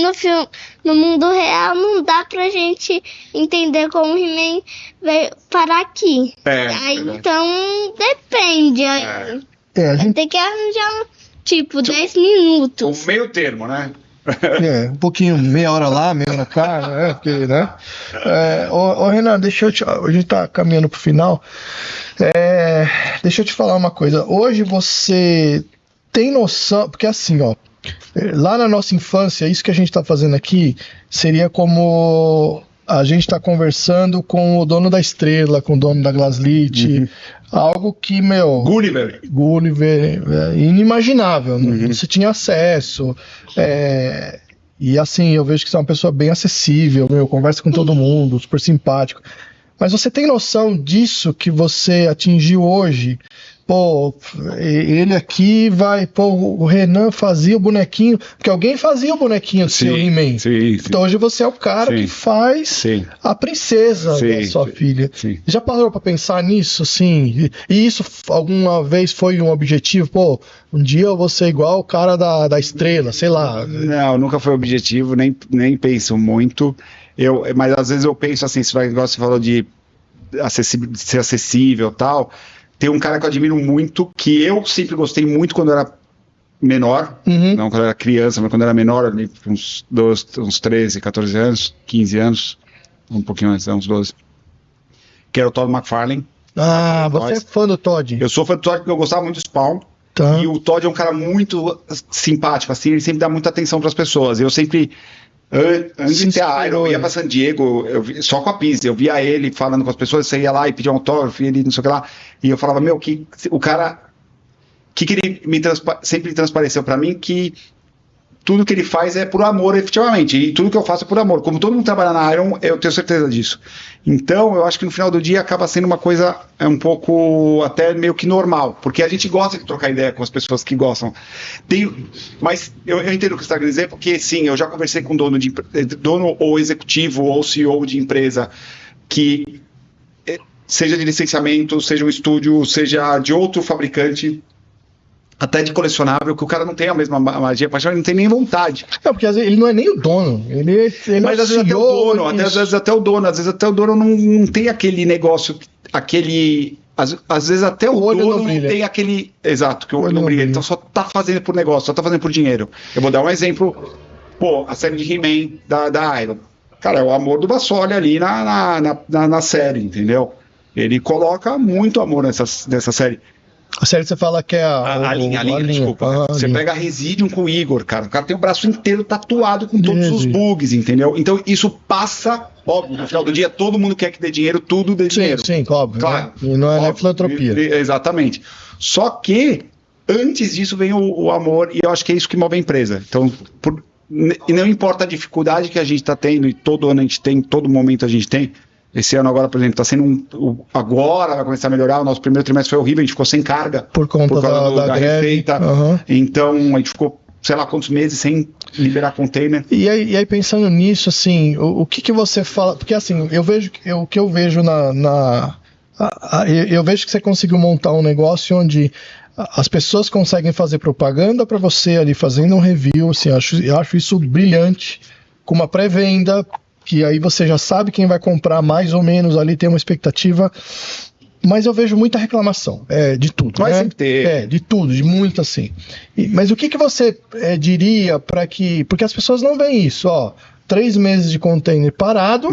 no filme, no mundo real não dá pra gente entender como o He-Man veio parar aqui. Aí, verdade. então, depende. Aí, A gente tem que arranjar, tipo, 10 minutos. O meio termo, né? um pouquinho, meia hora lá, meia hora cá, né? Porque, né? Ô, Renan, a gente tá caminhando pro final. Deixa eu te falar uma coisa. Hoje você tem noção, porque assim, ó, lá na nossa infância, isso que a gente tá fazendo aqui seria como a gente tá conversando com o dono da Estrela, com o dono da Glaslit, algo que, meu... Gulliver, inimaginável, não se tinha acesso, e assim, eu vejo que você é uma pessoa bem acessível, conversa com todo mundo, super simpático, mas você tem noção disso que você atingiu hoje? Pô, ele aqui vai, o Renan fazia o bonequinho, porque alguém fazia o bonequinho do seu He-Man. Sim. Então hoje você é o cara que faz a princesa da sua filha. Sim. Já parou pra pensar nisso, assim? E isso alguma vez foi um objetivo? Pô, um dia eu vou ser igual o cara da Estrela, sei lá. Não, nunca foi objetivo, nem penso muito. Mas às vezes eu penso assim, igual você falou de ser acessível e tal. Tem um cara que eu admiro muito, que eu sempre gostei muito quando eu era menor, não quando eu era criança, mas quando eu era menor, ali, uns 13, 14 anos, 15 anos, um pouquinho antes, uns 12, que era o Todd McFarlane. Ah, você é fã do Todd. Eu sou fã do Todd porque eu gostava muito do Spawn. Tá. E o Todd é um cara muito simpático, assim, ele sempre dá muita atenção para as pessoas. Eu sempre, antes de ter a Iron, eu ia para San Diego, só com a Pizzi, eu via ele falando com as pessoas, você ia lá e pedia um autógrafo, e ele não sei o que lá, e eu falava, o cara, que ele sempre transpareceu para mim, que tudo que ele faz é por amor, efetivamente, e tudo que eu faço é por amor. Como todo mundo trabalha na Iron, eu tenho certeza disso. Então, eu acho que no final do dia acaba sendo uma coisa um pouco até meio que normal, porque a gente gosta de trocar ideia com as pessoas que gostam. Mas eu entendo o que você está querendo dizer, porque sim, eu já conversei com dono ou executivo ou CEO de empresa que seja de licenciamento, seja um estúdio, seja de outro fabricante, até de colecionável, que o cara não tem a mesma magia, paixão, ele não tem nem vontade. Não, porque às vezes ele não é nem o dono. Ele Mas é o às vezes até o CEO, dono, às vezes até o dono, às vezes até o dono não tem aquele negócio, aquele. Às vezes até o olho dono não brilha. tem aquele. Exato, que o olho olho não não brilha. brilha. Então só tá fazendo por negócio, só tá fazendo por dinheiro. Eu vou dar um exemplo. Pô, a série de He-Man da Iron. Cara, é o amor do Bassoli ali na série, entendeu? Ele coloca muito amor nessa série. A série que você fala que é A linha, desculpa. Ah, a Você linha. pega a Residium com o Igor, cara. O cara tem o braço inteiro tatuado com todos os Residium. bugs, entendeu? Então isso passa, óbvio, no final do dia todo mundo quer que dê dinheiro, tudo dê dinheiro. Sim, óbvio. Claro. Né? E não é Óbvio. filantropia. Exatamente. Só que antes disso vem o amor, e eu acho que é isso que move a empresa. Então, e não importa a dificuldade que a gente está tendo, e todo ano a gente tem, todo momento a gente tem. Esse ano agora, por exemplo, está sendo agora vai começar a melhorar. O nosso primeiro trimestre foi horrível, a gente ficou sem carga Por conta causa da greve. receita. Aham. Então a gente ficou, sei lá quantos meses sem liberar container. E aí pensando nisso, assim, o que você fala? Porque assim, eu vejo o que eu vejo eu vejo que você conseguiu montar um negócio onde as pessoas conseguem fazer propaganda para você ali fazendo um review, assim, eu acho isso brilhante, com uma pré-venda, que aí você já sabe quem vai comprar mais ou menos ali, tem uma expectativa. Mas eu vejo muita reclamação, de tudo. Vai né? sempre ter. De tudo, de muito assim. Mas o que você diria para que. Porque as pessoas não veem isso, ó. 3 meses de container parado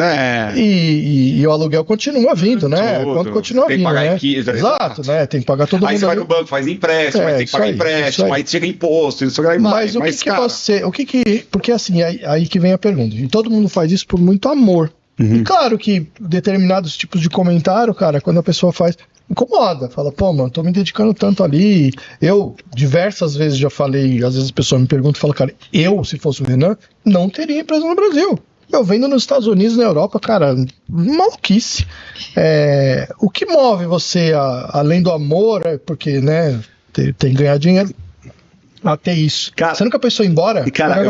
e o aluguel continua vindo, né? Tudo. Quanto continua Tem vindo, que pagar né? equipe, Exato, né? Tem que pagar todo aí mundo. você vai ali. no banco, faz empréstimo, aí tem que pagar isso empréstimo, aí chega imposto, isso aí Mas o que você. Porque assim, aí que vem a pergunta. E todo mundo faz isso por muito amor. E claro que determinados tipos de comentário, cara, quando a pessoa faz, incomoda. Fala, pô, mano, tô me dedicando tanto ali. Eu, diversas vezes já falei, às vezes a pessoa me pergunta e fala, cara, eu, se fosse o Renan, não teria empresa no Brasil. Eu vendo nos Estados Unidos, na Europa, cara, maluquice. O que move você, além do amor, porque, né, tem que ganhar dinheiro, até isso. Cara, você nunca pensou em ir embora? E, cara, eu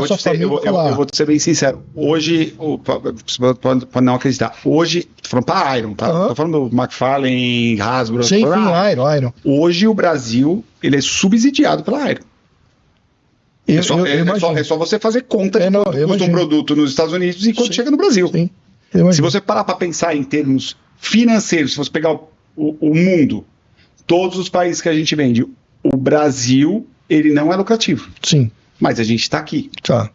vou te ser bem sincero. Hoje, você pode não acreditar. Hoje, tô falando pra Iron, tá? Tô falando do McFarlane, Hasbro. Sim, Iron. Hoje o Brasil, ele é subsidiado pela Iron. É só você fazer conta de quanto custa um produto nos Estados Unidos e quanto chega no Brasil. Sim, se você parar para pensar em termos financeiros, se você pegar o mundo, todos os países que a gente vende, o Brasil, ele não é lucrativo. Sim. Mas a gente está aqui. Tá.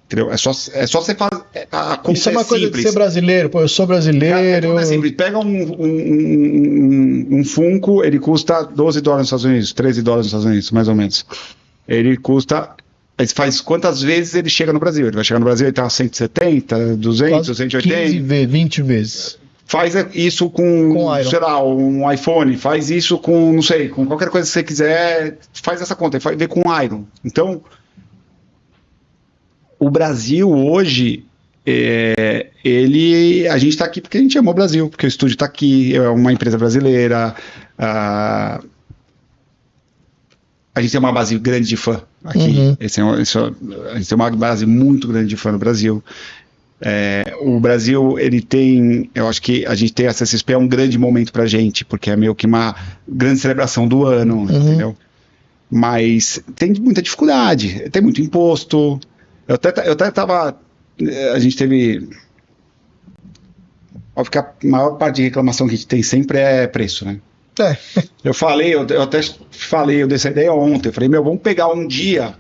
Entendeu? É só você fazer. A conta isso é uma coisa simples. De ser brasileiro, pô, eu sou brasileiro. É simples. Pega um Funko, ele custa $12 nos Estados Unidos, $13 nos Estados Unidos, mais ou menos. Ele custa. Faz quantas vezes ele chega no Brasil? Ele vai chegar no Brasil, ele tá 170, 200, quase 180. 15 vezes, 20 vezes. Faz isso com sei lá, um iPhone, faz isso com, não sei, com qualquer coisa que você quiser, faz essa conta, vê com o Iron. Então, o Brasil hoje, a gente está aqui porque a gente ama o Brasil, porque o estúdio está aqui, é uma empresa brasileira, a gente tem uma base grande de fã aqui, a gente tem uma base muito grande de fã no Brasil. O Brasil, ele tem, eu acho que a gente ter a CCXP é um grande momento pra gente, porque é meio que uma grande celebração do ano, entendeu? Mas tem muita dificuldade, tem muito imposto. Eu até tava, a gente teve, óbvio que a maior parte de reclamação que a gente tem sempre é preço, né? Eu até falei, eu dei essa ideia ontem, eu falei, vamos pegar um dia,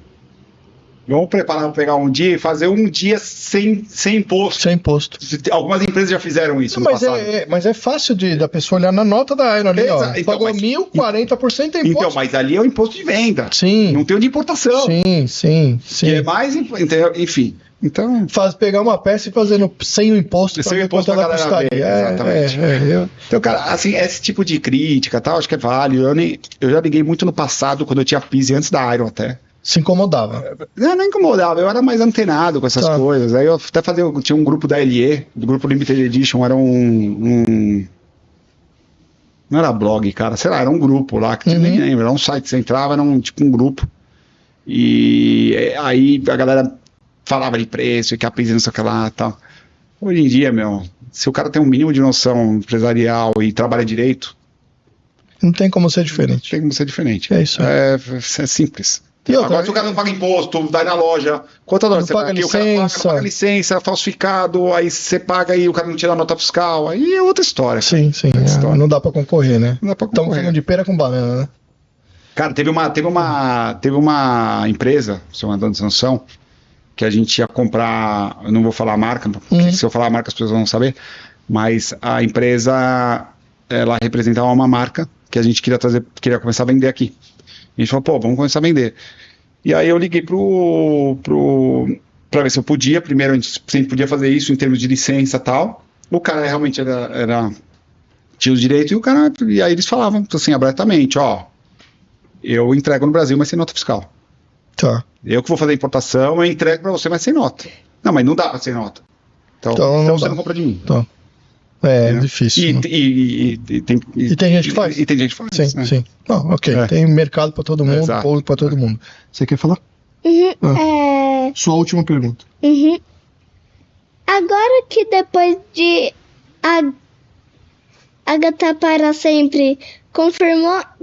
vamos pegar um dia e fazer um dia sem imposto. Sem imposto. Algumas empresas já fizeram isso no passado. Mas é fácil da pessoa olhar na nota da Iron ali, ó. Então, pagou 1.000, 40% é imposto. Então, mas ali é o imposto de venda. Sim. Não tem o de importação. Sim. Que é mais, enfim. Então, pegar uma peça e fazer sem o imposto. Sem o imposto pra galera ver, exatamente. Então, cara, assim, esse tipo de crítica, tal, acho que é válido. Eu já liguei muito no passado, quando eu tinha Pise antes da Iron até. Se incomodava. Não incomodava, eu era mais antenado com essas coisas. Aí eu até tinha um grupo da LE, do grupo Limited Edition, era não era blog, cara, sei lá, era um grupo lá, que nem lembro, era um site que você entrava, era um grupo. E aí a galera falava de preço, e que a Pise não sei o que lá e tal. Hoje em dia, se o cara tem um mínimo de noção empresarial e trabalha direito, Não tem como ser diferente. Tem como ser diferente. É isso. É simples. E outra, Agora, se o cara não paga imposto, vai na loja, quantas horas você paga paga aqui? O cara licença. paga licença, falsificado, aí você paga e o cara não tira a nota fiscal, aí é outra história. Sim, não dá pra concorrer, né? Não dá pra Estamos concorrer. falando de pera com banana, né? Cara, teve uma empresa, seu Antônio de Sansão, que a gente ia comprar, eu não vou falar a marca, porque se eu falar a marca as pessoas vão saber, mas a empresa, ela representava uma marca que a gente queria começar a vender aqui. A gente falou, pô, vamos começar a vender. E aí eu liguei pra ver se eu podia, primeiro se a gente podia fazer isso em termos de licença e tal. O cara realmente tinha os direitos e aí eles falavam assim, abertamente, ó, eu entrego no Brasil, mas sem nota fiscal. Tá. Eu que vou fazer a importação, eu entrego pra você, mas sem nota. Não, mas não dá pra sem nota. Então não você dá. não compra de mim. Tá. É difícil. Né? E tem gente que faz. E tem gente que faz. Sim, né? sim. Não, ok. É. Tem mercado pra todo mundo, Exato. público pra todo mundo. Você quer falar? Sua última pergunta. Agora que depois de Agatha para sempre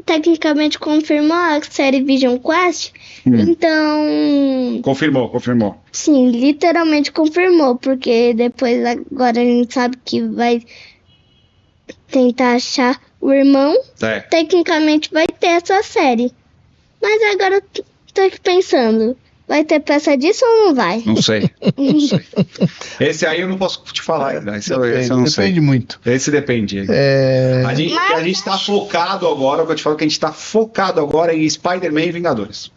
tecnicamente confirmou a série Vision Quest, então, Confirmou. sim, literalmente confirmou, porque depois agora a gente sabe que vai tentar achar o irmão, tecnicamente vai ter essa série. Mas agora eu tô aqui pensando, vai ter peça disso ou não vai? Não sei. Esse aí eu não posso te falar ainda. Esse eu não sei. Depende muito. Esse depende. A gente tá focado agora, eu te falo que a gente tá focado agora em Spider-Man e Vingadores.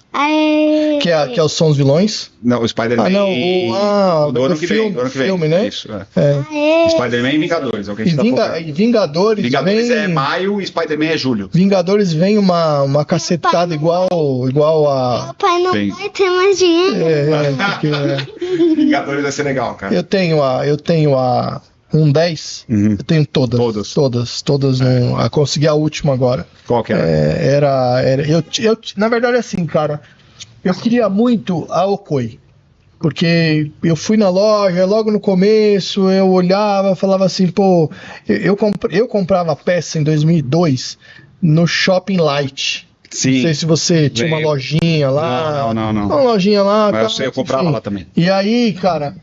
Que é os Sons Vilões? Não, o Spider-Man do ano que vem. Filme, né? Isso, Spider-Man e Vingadores, é o que a gente tá focado. E Vingadores é maio e Spider-Man é julho. Vingadores vem uma cacetada igual a... Meu pai não vai ter mais dinheiro. Vingadores vai ser legal, cara. Eu tenho a 1/10, eu tenho todas. Todas. Consegui a última agora. Qual que era? Eu na verdade, assim, cara, eu queria muito a Okoi. Porque eu fui na loja, logo no começo, eu olhava, falava assim, pô, eu comprava peça em 2002 no Shopping Light. Sim. Não sei se você tinha uma lojinha lá. Não. Uma lojinha lá. Mas eu comprava lá também. E aí, cara,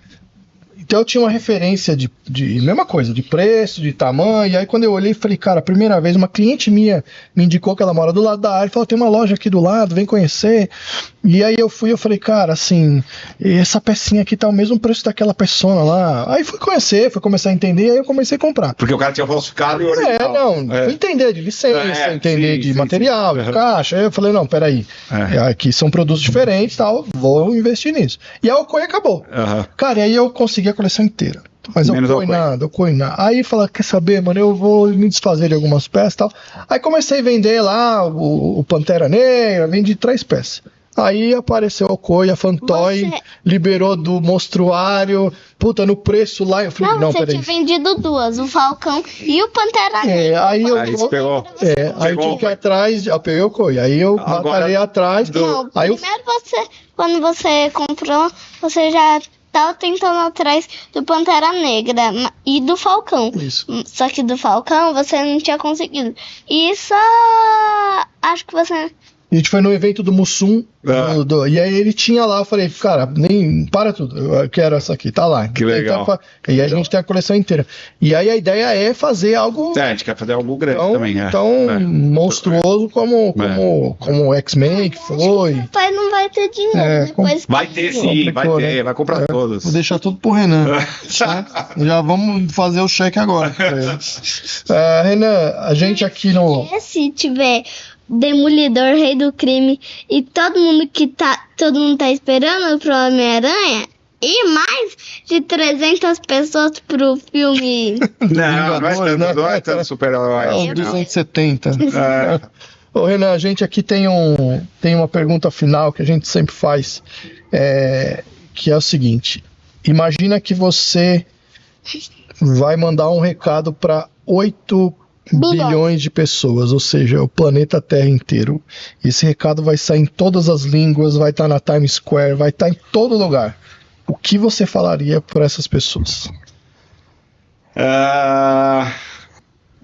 então eu tinha uma referência de mesma coisa, de preço, de tamanho. E aí quando eu olhei, falei, cara, a primeira vez uma cliente minha me indicou que ela mora do lado da área, falou, tem uma loja aqui do lado, vem conhecer. E aí eu falei, cara, assim, essa pecinha aqui tá o mesmo preço daquela persona lá. Aí fui conhecer, fui começar a entender, aí eu comecei a comprar. Porque o cara tinha falsificado e original. Fui entender de licença, de material, de caixa. Aí eu falei, não, peraí, aqui são produtos diferentes e tal, vou investir nisso. E a Okoi acabou. Cara, e aí eu consegui a coleção inteira. Mas Okoi nada. Aí falei, quer saber, mano, eu vou me desfazer de algumas peças e tal. Aí comecei a vender lá o Pantera Negra, vendi 3 peças. Aí apareceu o Okoi, a Fantoy, liberou do monstruário, puta, no preço lá. Eu falei, não, você peraí. tinha vendido 2, o Falcão e o Pantera Negra. Aí você pegou. Aí eu tive que ir atrás, eu peguei o Okoi. Aí eu batalhei atrás. Não, primeiro quando você comprou, você já tava tentando atrás do Pantera Negra e do Falcão. Isso. Só que do Falcão você não tinha conseguido. E só acho que você... A gente foi no evento do Mussum, e aí ele tinha lá, eu falei, cara, nem para tudo, eu quero essa aqui, tá lá. Que legal. E aí a gente tem a coleção inteira. E aí a ideia é fazer algo... a gente quer fazer algo grande também. Monstruoso como o X-Men, que foi. Meu pai não vai ter dinheiro. Depois vai ter sim, vai ter, vai comprar todos. Vou deixar tudo pro Renan. Já vamos fazer o cheque agora. Renan, a gente aqui no... Se tiver... Demolidor, Rei do Crime e todo mundo tá esperando pro Homem-Aranha e mais de 300 pessoas pro filme. Não é tanto super-herói. 270. Ô, Renan, a gente aqui tem uma pergunta final que a gente sempre faz, que é o seguinte: imagina que você vai mandar um recado para 8 bilhões de pessoas, ou seja, o planeta Terra inteiro. Esse recado vai sair em todas as línguas, vai estar na Times Square, vai estar em todo lugar. O que você falaria para essas pessoas?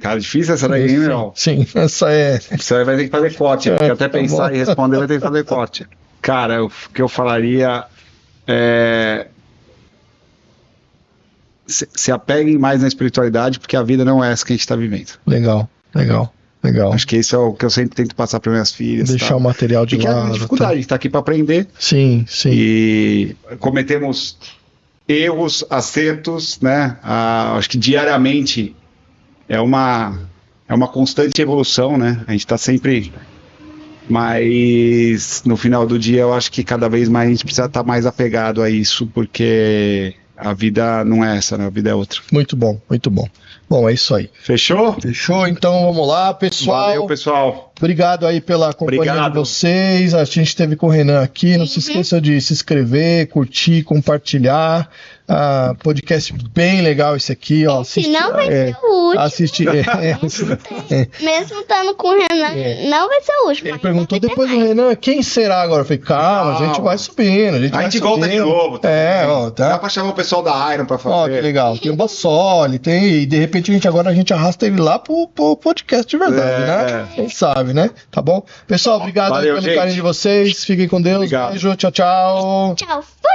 Cara, difícil essa daí, hein, meu? Sim, essa é. Você vai ter que fazer corte, porque até tá pensar bom. e responder vai ter que fazer corte. Cara, o que eu falaria é... Se apeguem mais na espiritualidade, porque a vida não é essa que a gente está vivendo. Legal. Acho que isso é o que eu sempre tento passar para minhas filhas. Deixar tal. o material de E que é lado. a dificuldade, a gente tá aqui para aprender. Sim. E cometemos erros, acertos, né? Acho que diariamente é uma constante evolução, né? A gente está sempre... Mas no final do dia eu acho que cada vez mais a gente precisa estar mais apegado a isso, porque a vida não é essa, né? A vida é outra. Muito bom. Bom, é isso aí. Fechou? Fechou? Então vamos lá, pessoal. Valeu, pessoal. Obrigado aí pela companhia de vocês. A gente esteve com o Renan aqui. Não se esqueça de se inscrever, curtir, compartilhar. Podcast bem legal esse aqui, ó. Esse não vai ser o último. Assistir. Mesmo estando com o Renan, não vai ser o último. Ele perguntou depois do Renan, quem será agora? Eu falei, calma, a gente vai subindo. A gente volta de novo. Tá. Dá pra chamar o pessoal da Iron pra fazer. Ó, que legal. Tem o Bassoli, e de repente a gente arrasta ele lá pro podcast de verdade, né? Quem sabe, né? Tá bom? Pessoal, obrigado Valeu, pelo gente. carinho de vocês. Fiquem com Deus. Obrigado. Beijo, tchau. Tchau, fui!